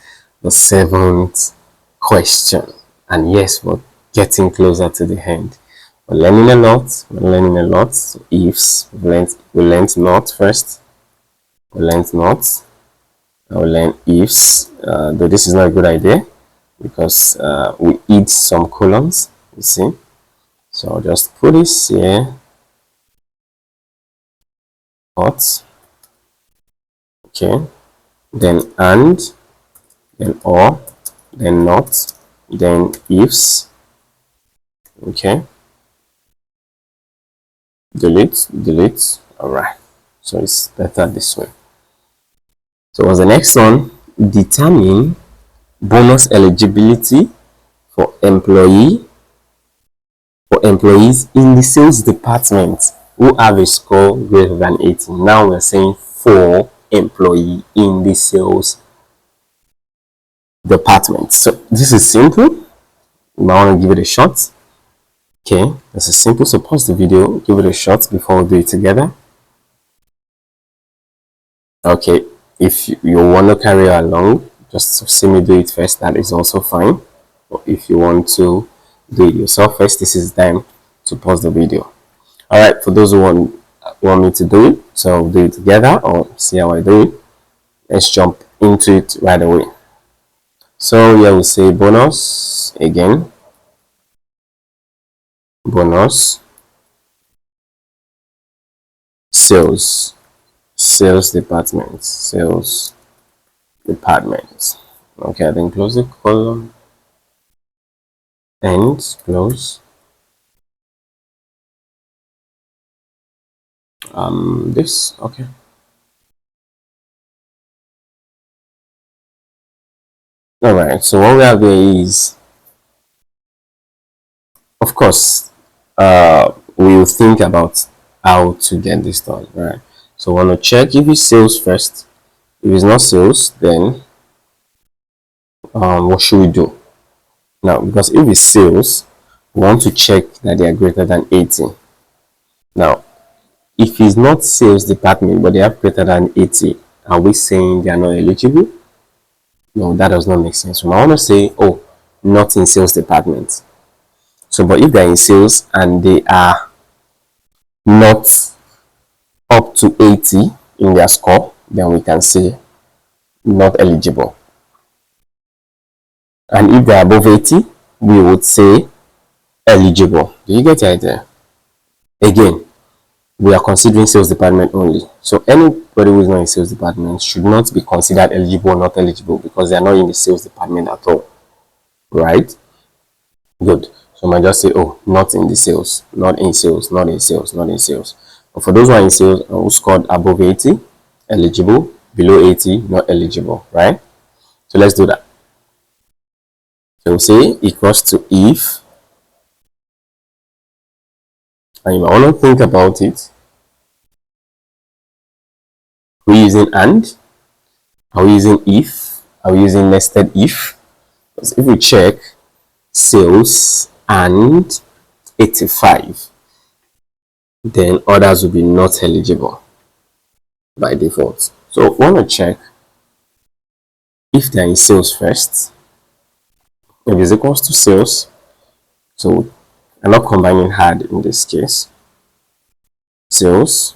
the 7th question, and yes, we're getting closer to the end. We're learning a lot. We're learning a lot. So ifs, we learned not first. We learned not. I will learn ifs, though this is not a good idea because we eat some columns, you see. So I'll just put this here. Not. Okay. Then and, then or, then not, then ifs. Okay. Delete, delete. Alright. So it's better this way. So what's the next one? Determine bonus eligibility for employees in the sales department who have a score greater than 80. Now we're saying for employee in the sales department. So this is simple. You might want to give it a shot. Okay, this is simple. So pause the video, give it a shot before we do it together. Okay, if you want to carry along, just see me do it first. That is also fine. But if you want to do it yourself first, this is time to pause the video. All right, for those who want me to do it, so we'll do it together or see how I do it. Let's jump into it right away. So here we say bonus again. Bonus sales department. Okay, then close the column and close this. Okay, all right. So what we have here is, of course, we will think about how to get this done, right? So we want to check if it's sales first. If it's not sales, then what should we do now? Because if it's sales, we want to check that they are greater than 80. Now if it's not sales department but they have greater than 80, are we saying they are not eligible? No, that does not make sense. So I want to say, oh, not in sales department. So but if they're in sales and they are not up to 80 in their score, then we can say not eligible. And if they're above 80, we would say eligible. Do you get the idea? Again, we are considering sales department only. So anybody who is not in sales department should not be considered eligible or not eligible because they are not in the sales department at all. Right? Good. So I might just say, oh, not in the sales, not in sales, not in sales, not in sales. But for those who are in sales who scored above 80, eligible, below 80, not eligible, right? So let's do that. So we'll say equals to if, and you might want to think about it. We're using and, are we using if, are we using nested if? Because if we check sales and 85, then others will be not eligible by default. So we want to check if there is sales first. If it's equals to sales, so I'm not combining hard in this case. Sales.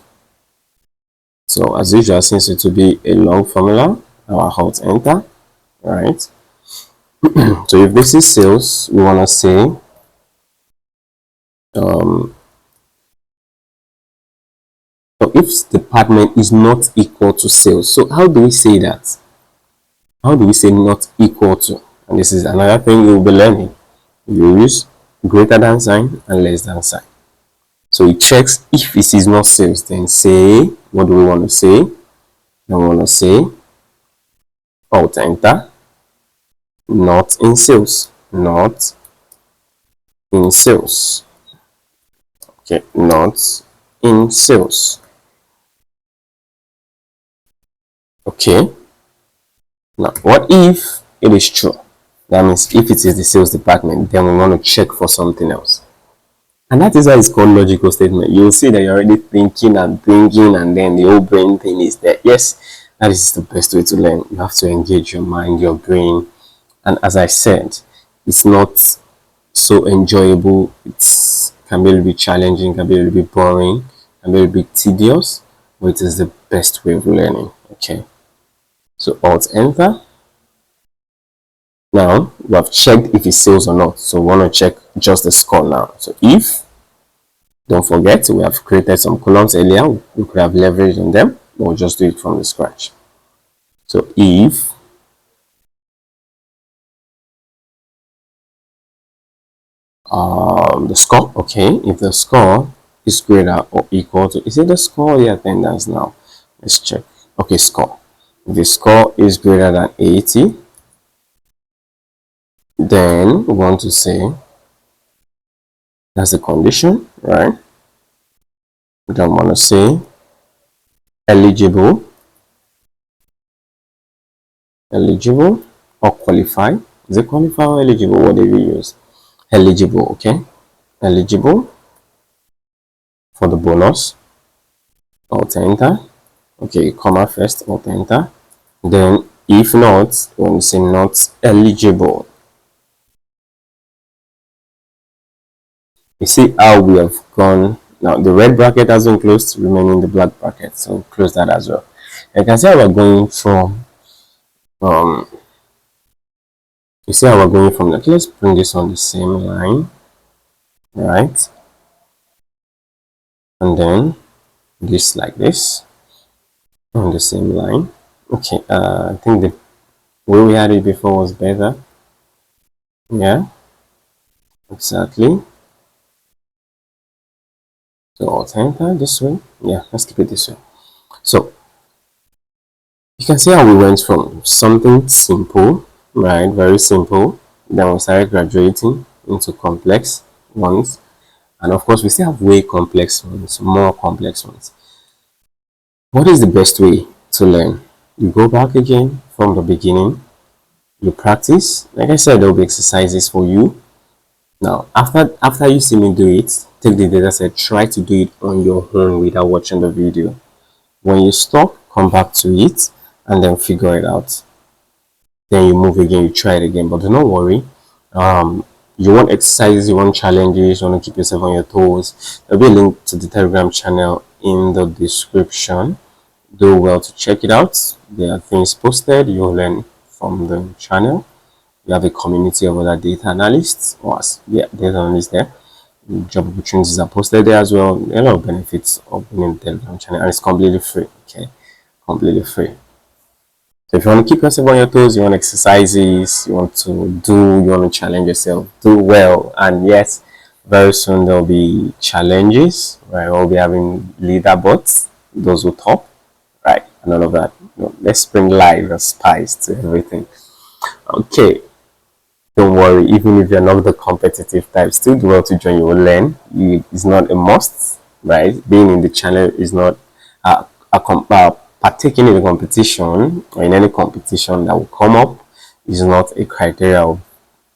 So as usual, since it will be a long formula, I'll hot enter, right? So if this is sales, we want to say so if department is not equal to sales. So how do we say that? How do we say not equal to? And this is another thing you'll be learning. You use greater than sign and less than sign. So it checks if it is not sales, then say, what do we want to say? Then we want to say alt enter, not in sales, not in sales. Okay, not in sales. Okay. Now, what if it is true? That means if it is the sales department, then we want to check for something else. And that is why it's called logical statement. You'll see that you're already thinking and thinking, and then the whole brain thing is there. Yes, that is the best way to learn. You have to engage your mind, your brain. And as I said, it's not so enjoyable. It can be a little bit challenging, can be a little bit boring, can be a little bit tedious, but it is the best way of learning. Okay. So Alt Enter. Now we have checked if it's sales or not. So we want to check just the score now. So if, don't forget, we have created some columns earlier. We could have leveraged on them, but we'll just do it from the scratch. So if the score, okay, if the score is greater or equal to, is it the score or the attendance now? Let's check. Okay, score. If the score is greater than 80, then we want to say that's the condition, right? We don't want to say eligible or qualify. Is it qualify or eligible? What do we use? Eligible, okay? Eligible for the bonus. Alt enter. Okay, comma first, alt enter. Then if not, we want to say not eligible. You see how we have gone. Now the red bracket has been closed, remaining the black bracket. So close that as well. You can see how we're going from you see how we're going from that. Let's bring this on the same line, right? And then this like this on the same line. Okay, I think the way we had it before was better. Yeah, exactly. So I'll enter this way. Yeah, let's keep it this way. So you can see how we went from something simple, right? Very simple. Then we started graduating into complex ones. And of course, we still have way complex ones, more complex ones. What is the best way to learn? You go back again from the beginning. You practice. Like I said, there will be exercises for you. Now, after you see me do it, take the data set, try to do it on your own without watching the video. When you stop, come back to it and then figure it out. Then you move again, you try it again. But do not worry. You want exercises, you want challenges, you want to keep yourself on your toes. There'll be a link to the Telegram channel in the description. Do well to check it out. There are things posted. You'll learn from the channel. You have a community of other data analysts or data analysts there. Job opportunities are posted there as well. A lot of benefits of being in the Telegram channel, and it's completely free. Okay, completely free. So if you want to keep yourself on your toes, you want exercises, you want to challenge yourself, do well, and yes, very soon there'll be challenges, right? We'll be having leaderboards, those who top, right, and all of that. Let's bring life and spice to everything. Okay, Don't worry, even if you're not the competitive type, still do well to join. You will learn. It's not a must, right? Being in the channel is not partaking in the competition or in any competition that will come up is not a criteria of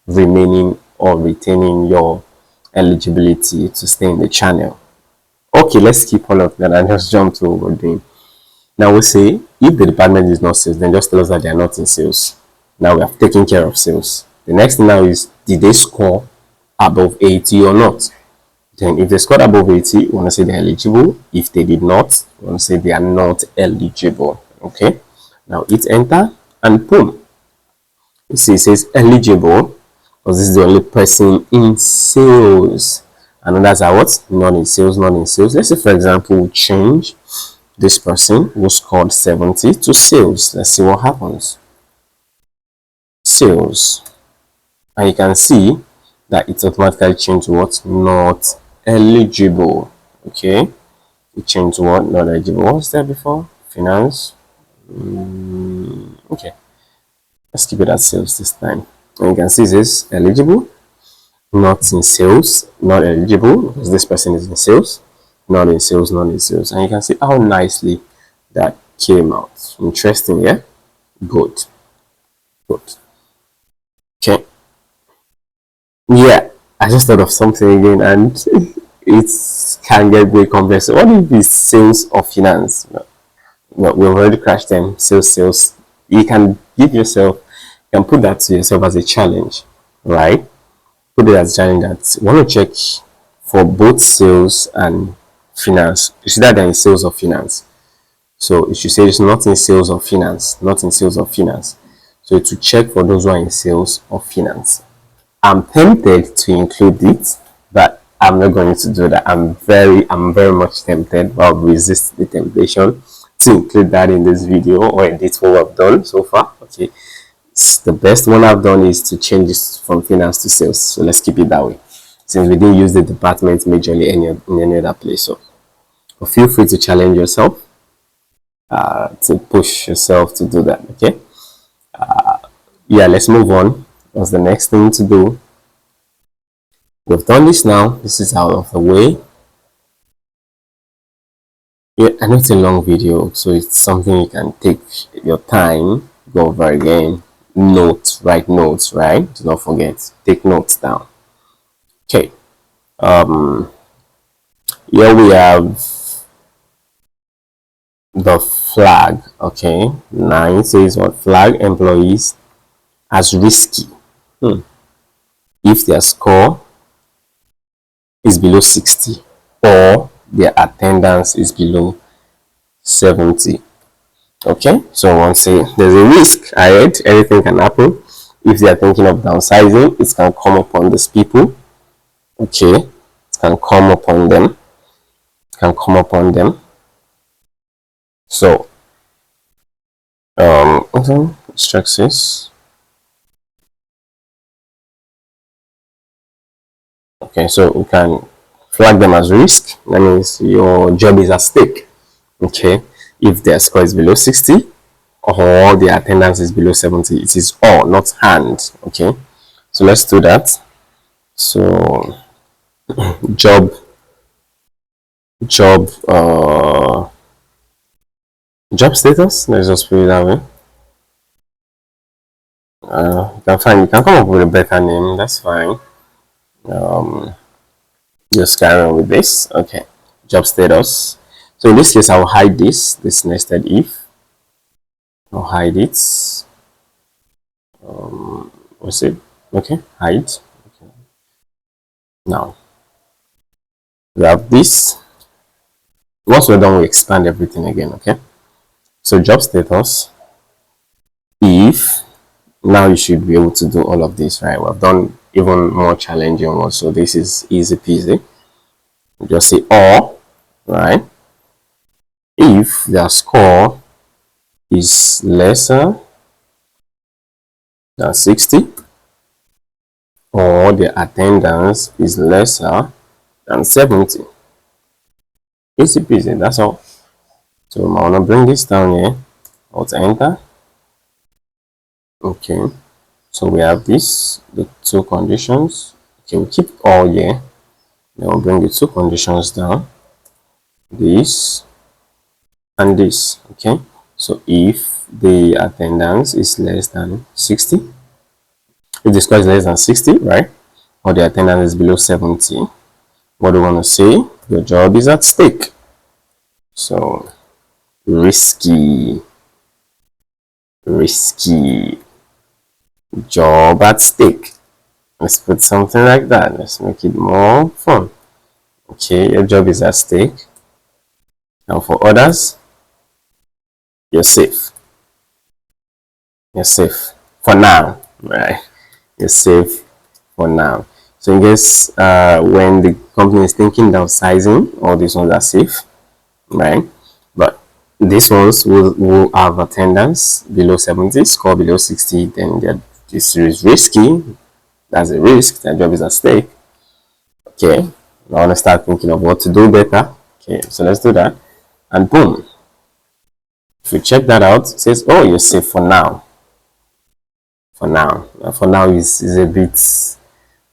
remaining or retaining your eligibility to stay in the channel. Okay, let's skip all of that and just jump to what we're doing. Now we'll say if the department is not sales, then just tell us that they are not in sales. Now we have taken care of sales. The next thing now is, did they score above 80 or not? Then if they scored above 80, we want to say they're eligible. If they did not, we want to say they are not eligible. Okay. Now hit enter and boom. You see it says eligible because this is the only person in sales. And others are what? Not in sales, not in sales. Let's say for example, we change this person who scored 70 to sales. Let's see what happens. Sales. And you can see that it's automatically changed to what? Not eligible. Okay. It changed to what? Not eligible. What was there before? Finance. Okay. Let's keep it at sales this time. And you can see this eligible, not in sales, not eligible because this person is in sales, not in sales, not in sales. And you can see how nicely that came out. Interesting, yeah? Good. Good. Okay. Yeah, I just thought of something again and it can get very complex. So what if it's sales or finance? Well, we've already crashed them. Sales. You can give yourself, you can put that to yourself as a challenge, right? Put it as a challenge that you want to check for both sales and finance. You see that they're in sales or finance. So it should say it's not in sales or finance, not in sales or finance. So to check for those who are in sales or finance. I'm tempted to include it, but I'm not going to do that. I'm very much tempted, but I'll resist the temptation to include that in this video or edit what I've done so far. Okay, the best one I've done is to change this from finance to sales. So let's keep it that way, since we didn't use the department majorly in any other place. So feel free to challenge yourself, to push yourself to do that. Okay. Yeah, let's move on. What's the next thing to do? We've done this now. This is out of the way. Yeah, I know it's a long video, so it's something you can take your time, go over again. Notes, write notes, right? Do not forget, take notes down. Okay. Here we have the flag. Okay. 9 says what? Flag employees as risky if their score is below 60 or their attendance is below 70. Okay, so once there's a risk ahead, anything can happen. If they are thinking of downsizing, it can come upon these people. Okay, it can come upon them. It can come upon them. So, extract this. Okay, so we can flag them as risk. That means your job is at stake. Okay, if their score is below 60 or the attendance is below 70, it is or, not and. Okay, so let's do that. So job status, let's just put it that way. You can come up with a better name, that's fine. Just carry on with this. Okay, job status. So in this case, I'll hide this nested if. I'll hide it. What's it? Okay, hide. Okay. Now we have this. Once we're done, we expand everything again. Okay, so job status if. Now you should be able to do all of this, right? We've done even more challenging ones, so this is easy peasy. Just say or, right? If their score is lesser than 60 or the attendance is lesser than 70. Easy peasy, that's all. So I'm gonna bring this down here. I'll enter. Okay. So we have this, the two conditions. Okay, we keep all here. Then we'll bring the two conditions down. This and this. Okay. So if the attendance is less than 60, if the score is less than 60, right? Or the attendance is below 70, what do we want to say? Your job is at stake. So risky, risky, job at stake. Let's put something like that. Let's make it more fun. Okay, your job is at stake. Now for others, you're safe. You're safe for now, right? You're safe for now. So in case when the company is thinking downsizing, all these ones are safe, right? But these ones will have attendance below 70, score below 60, then this is risky. That's a risk. Their job is at stake. Okay, I want to start thinking of what to do better. Okay, so let's do that. And boom. If you check that out, it says, oh, you're safe for now. For now. For now is a bit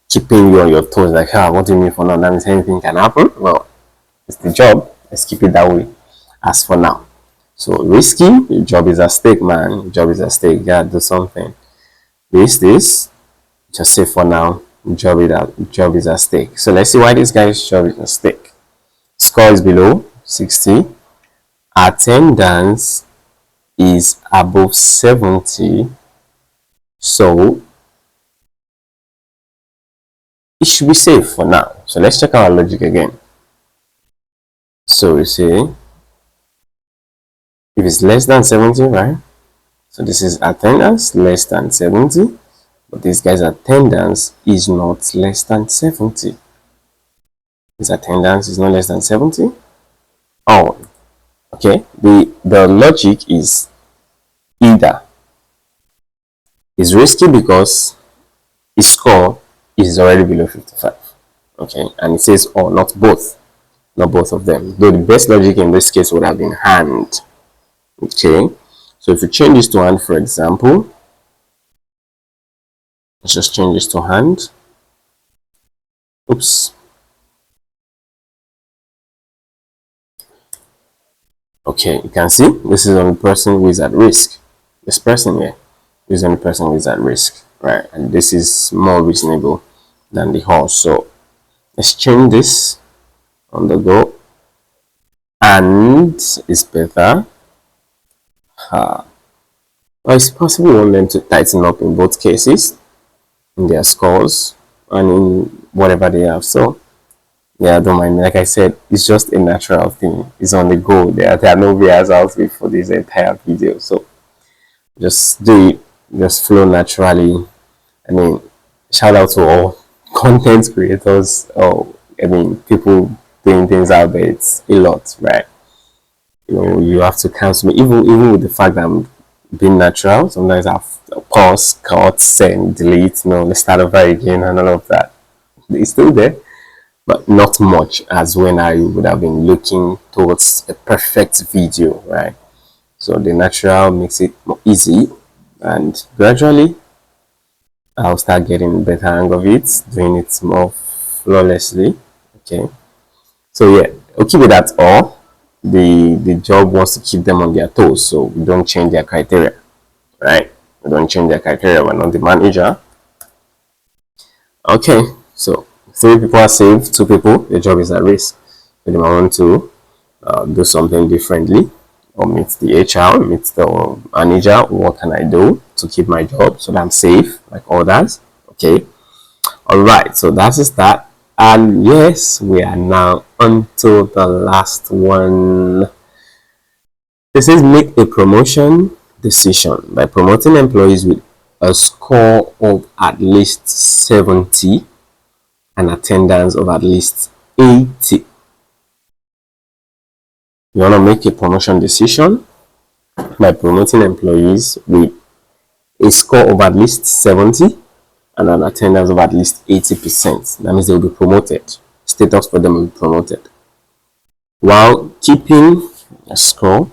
keeping you on your toes. Like, what do you mean for now? That means anything can happen. Well, it's the job. Let's keep it that way. As for now. So risky, your job is at stake, man. Your job is at stake. You gotta do something. This, just safe for now. Job is at stake. So let's see why this guy's job is at stake. Score is below 60. Attendance is above 70. So it should be safe for now. So let's check our logic again. So we say if it's less than 70, right? So this is attendance less than 70, but this guy's attendance is not less than 70. His attendance is not less than 70. Oh, okay. The logic is either it's risky because his score is already below 55. Okay, and it says oh, not both of them. Though the best logic in this case would have been hand. Okay, so if you change this to hand, for example, let's just change this to hand. Oops. Okay, you can see this is the only person who is at risk. This person here is the only person who is at risk, right? And this is more reasonable than the horse. So let's change this on the go, and it's better. Well, it's possible we want them to tighten up in both cases, in their scores and in whatever they have. So yeah, I don't mind. Like I said, it's just a natural thing. It's on the go. There are no rehearsals before this entire video. So just do it. Just flow naturally. I mean, shout out to all content creators. Oh, I mean, people doing things out there. It's a lot, right? You know, you have to cancel me. Even with the fact that I'm being natural, sometimes I have to pause, cut, send, delete. You know, let's start over again and all of that. It's still there, but not much as when I would have been looking towards a perfect video, right? So the natural makes it more easy, and gradually I'll start getting better hang of it, doing it more flawlessly. Okay, so yeah, okay, with that all, the job wants to keep them on their toes, so we don't change their criteria, right? We don't change their criteria. We're not the manager. Okay, so 3 people are saved, 2 people, the job is at risk. So they might want to do something differently, or meet the HR, meet the manager. What can I do to keep my job so that I'm safe like others? Okay, all right, so that's that. And yes, we are now on to the last one. This is make a promotion decision by promoting employees with a score of at least 70 and attendance of at least 80. You want to make a promotion decision by promoting employees with a score of at least 70 and an attendance of at least 80%. That means they will be promoted. Status for them will be promoted. While keeping a score,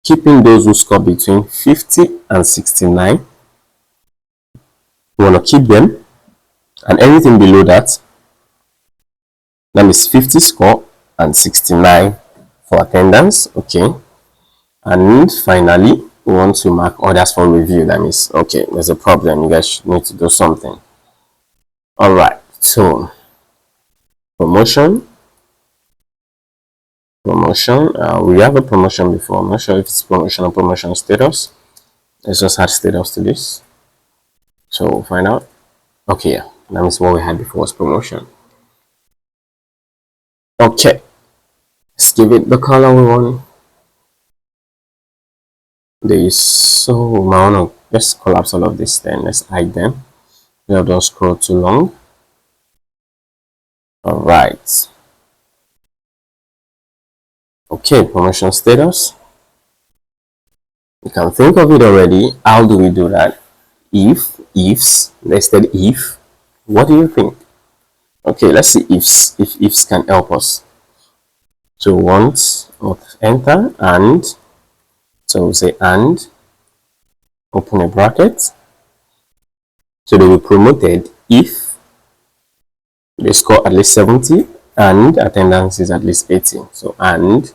keeping those who score between 50 and 69 We want to keep them, and anything below that, that means 50 score and 69 for attendance. Okay. And finally, we want to mark others for review. That means, okay, there's a problem, you guys need to do something. All right, so promotion. We have a promotion before. I'm not sure if it's promotion or promotion status. Let's just add status to this, so we'll find out. Okay, yeah, that means what we had before was promotion. Okay, let's give it the color we want. So I want to just collapse all of this, then let's hide them. We don't scroll too long. All right. Okay, promotion status. You can think of it already. How do we do that? Ifs, nested if. What do you think? Okay, let's see ifs. If ifs can help us. So once, enter, and. So we say and, open a bracket. So they will be promoted if they score at least 70 and attendance is at least 80. So and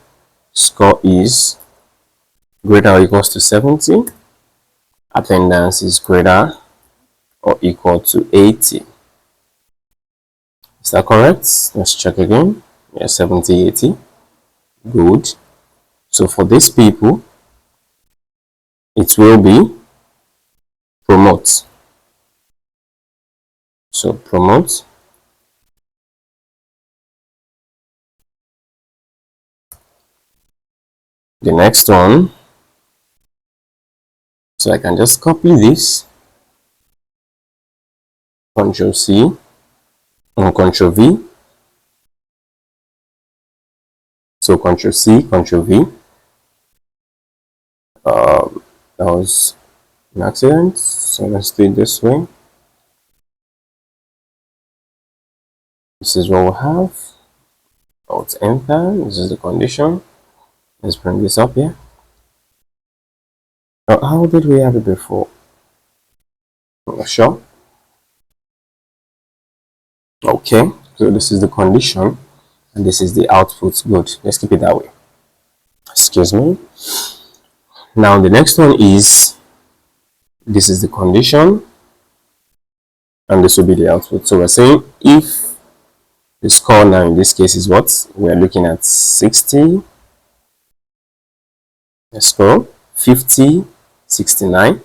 score is greater or equals to 70, attendance is greater or equal to 80. Is that correct? Let's check again. Yeah, 70, 80. Good. So for these people, it will be promote. So promote. The next one, so I can just copy this, Ctrl C and Ctrl V. So Ctrl C, Ctrl V. That was an accident. So let's do it this way. This is what we have. Alt enter. This is the condition. Let's bring this up here. Now, how did we have it before? I'm not sure. Okay, so this is the condition and this is the output. Good. Let's keep it that way. Excuse me. Now the next one is, this is the condition and this will be the output. So we're saying if the score now in this case is what? We're looking at 60. The score 50, 69.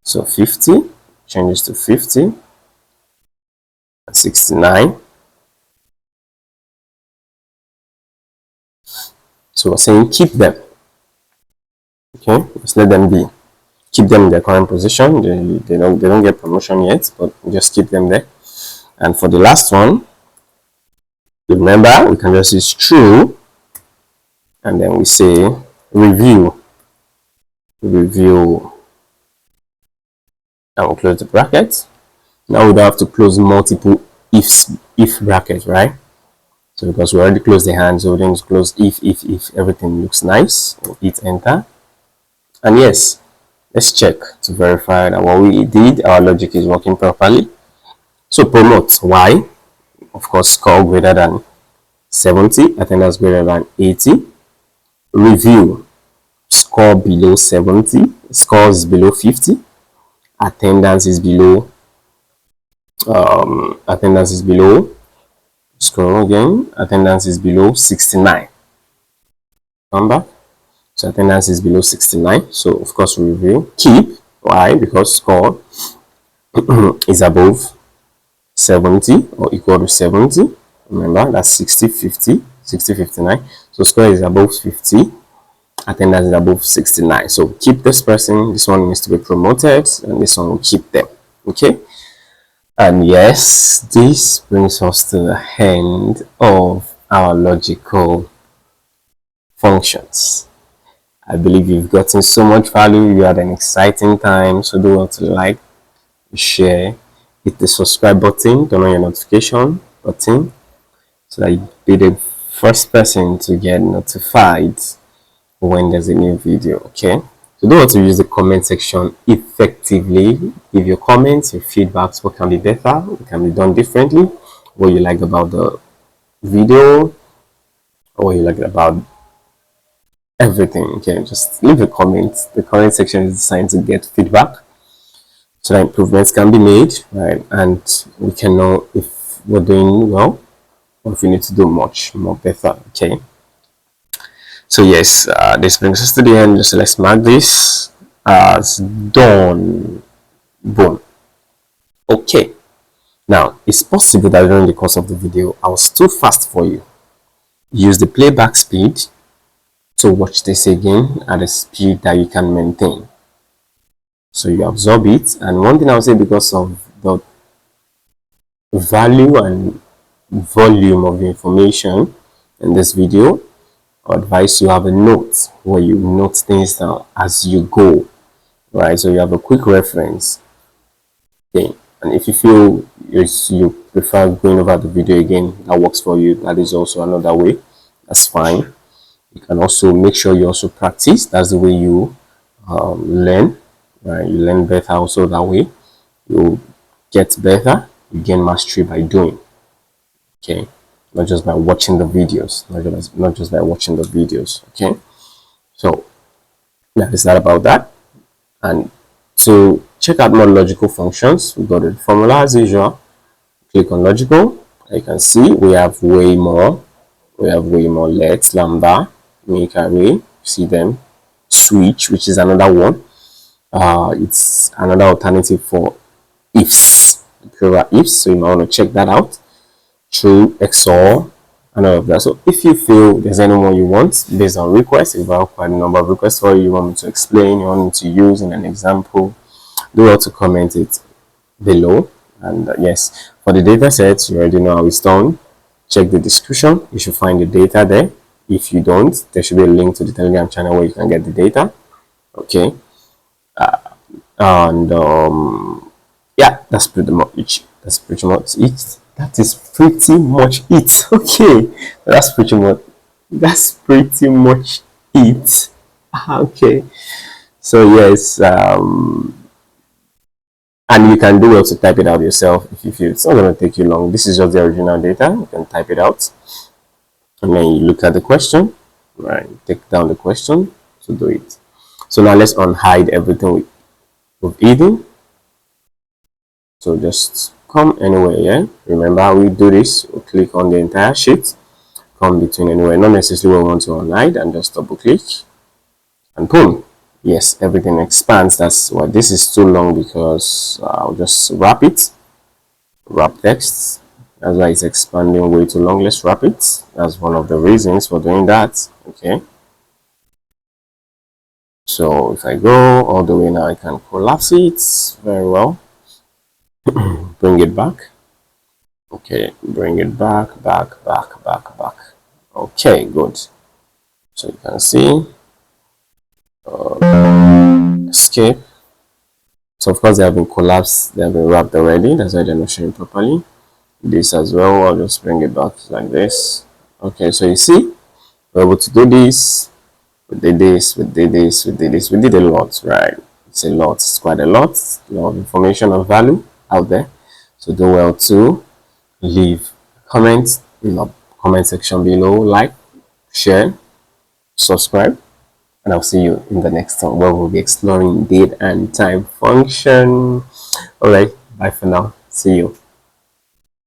So 50 changes to 50 and 69. So we're saying keep them. Okay, let's let them be. Keep them in their current position. They don't get promotion yet, but just keep them there. And for the last one, remember we can just use true, and then we say review, and we'll close the bracket. Now we don't have to close multiple if brackets, right? So because we already closed the hand, so we don't close if everything looks nice. We'll hit enter, and yes, let's check to verify that what we did, our logic is working properly. So promote, why? Of course, score greater than 70, attendance greater than 80. Review, score below 70, scores below 50, attendance is below scroll again, attendance is below 69. Come back. So attendance is below 69. So of course we review. Keep, why? Because score is above 70 or equal to 70. Remember, that's 60, 50, 60, 59. So score is above 50. Attendance is above 69. So keep this person. This one needs to be promoted, and this one will keep them. Okay. And yes, this brings us to the end of our logical functions. I believe you've gotten so much value. You had an exciting time. So do want to like, share, hit the subscribe button, turn on your notification button so that you be the first person to get notified when there's a new video. Okay, So know how to use the comment section effectively. Give your comments, your feedbacks, what can be better, what can be done differently, what you like about the video, or what you like about everything. Okay, just leave a comment. The comment section is designed to get feedback so that improvements can be made, right? And we can know if we're doing well or if we need to do much more better. Okay. So yes, this brings us to the end. So let's mark this as done. Boom. Okay. Now, it's possible that during the course of the video, I was too fast for you. Use the playback speed to watch this again at a speed that you can maintain. So you absorb it. And one thing I'll say, because of the value and volume of information in this video, I advise you have a note where you note things down as you go, right? So you have a quick reference. Okay. And if you feel you prefer going over the video again, that works for you, that is also another way. That's fine. You can also make sure you also practice. That's the way you learn, right? You learn better also that way. You get better. You gain mastery by doing. Okay, not just by watching the videos, not just by watching the videos. Okay, so that is that about that. And to check out more logical functions, we go to the formula as usual. Click on logical. You can see we have way more. We have way more. Let lambda, make array. See them. Switch, which is another one. It's another alternative for ifs, plural ifs. So you might want to check that out. True, XOR, and all of that. So if you feel there's any more you want based on requests, if I have quite a number of requests for you, you want me to explain, you want me to use in an example, do well to comment it below. And yes, for the data sets, you already know how it's done. Check the description. You should find the data there. If you don't, there should be a link to the Telegram channel where you can get the data. Okay. And yeah, that's pretty much it. That is pretty much it. Okay, that's pretty much it. Okay, so yes, and you can do well to type it out yourself if you feel it's not going to take you long. This is just the original data. You can type it out, and then you look at the question, right? Take down the question to do it. So now let's unhide everything we've hidden. So just come anywhere. Yeah, remember how we do this. We'll click on the entire sheet, come between anywhere, not necessarily we want to unhide, and just double click, and boom, yes, everything expands. That's why this is too long, because I'll just wrap text. That's why it's expanding way too long. Let's wrap it. That's one of the reasons for doing that. Okay, so if I go all the way now, I can collapse it very well. Bring it back. Okay, bring it back. Okay, good. So you can see escape. So of course they have been collapsed, they have been wrapped already. That's why they're not showing properly. This as well, I'll just bring it back like this. Okay, so you see, we're able to do this. We did this. We did a lot, right? It's a lot. It's quite a lot of information of value out there. So do well to leave comments in the comment section below, like, share, subscribe, and I'll see you in the next one where we'll be exploring date and time function. All right, bye for now. See you.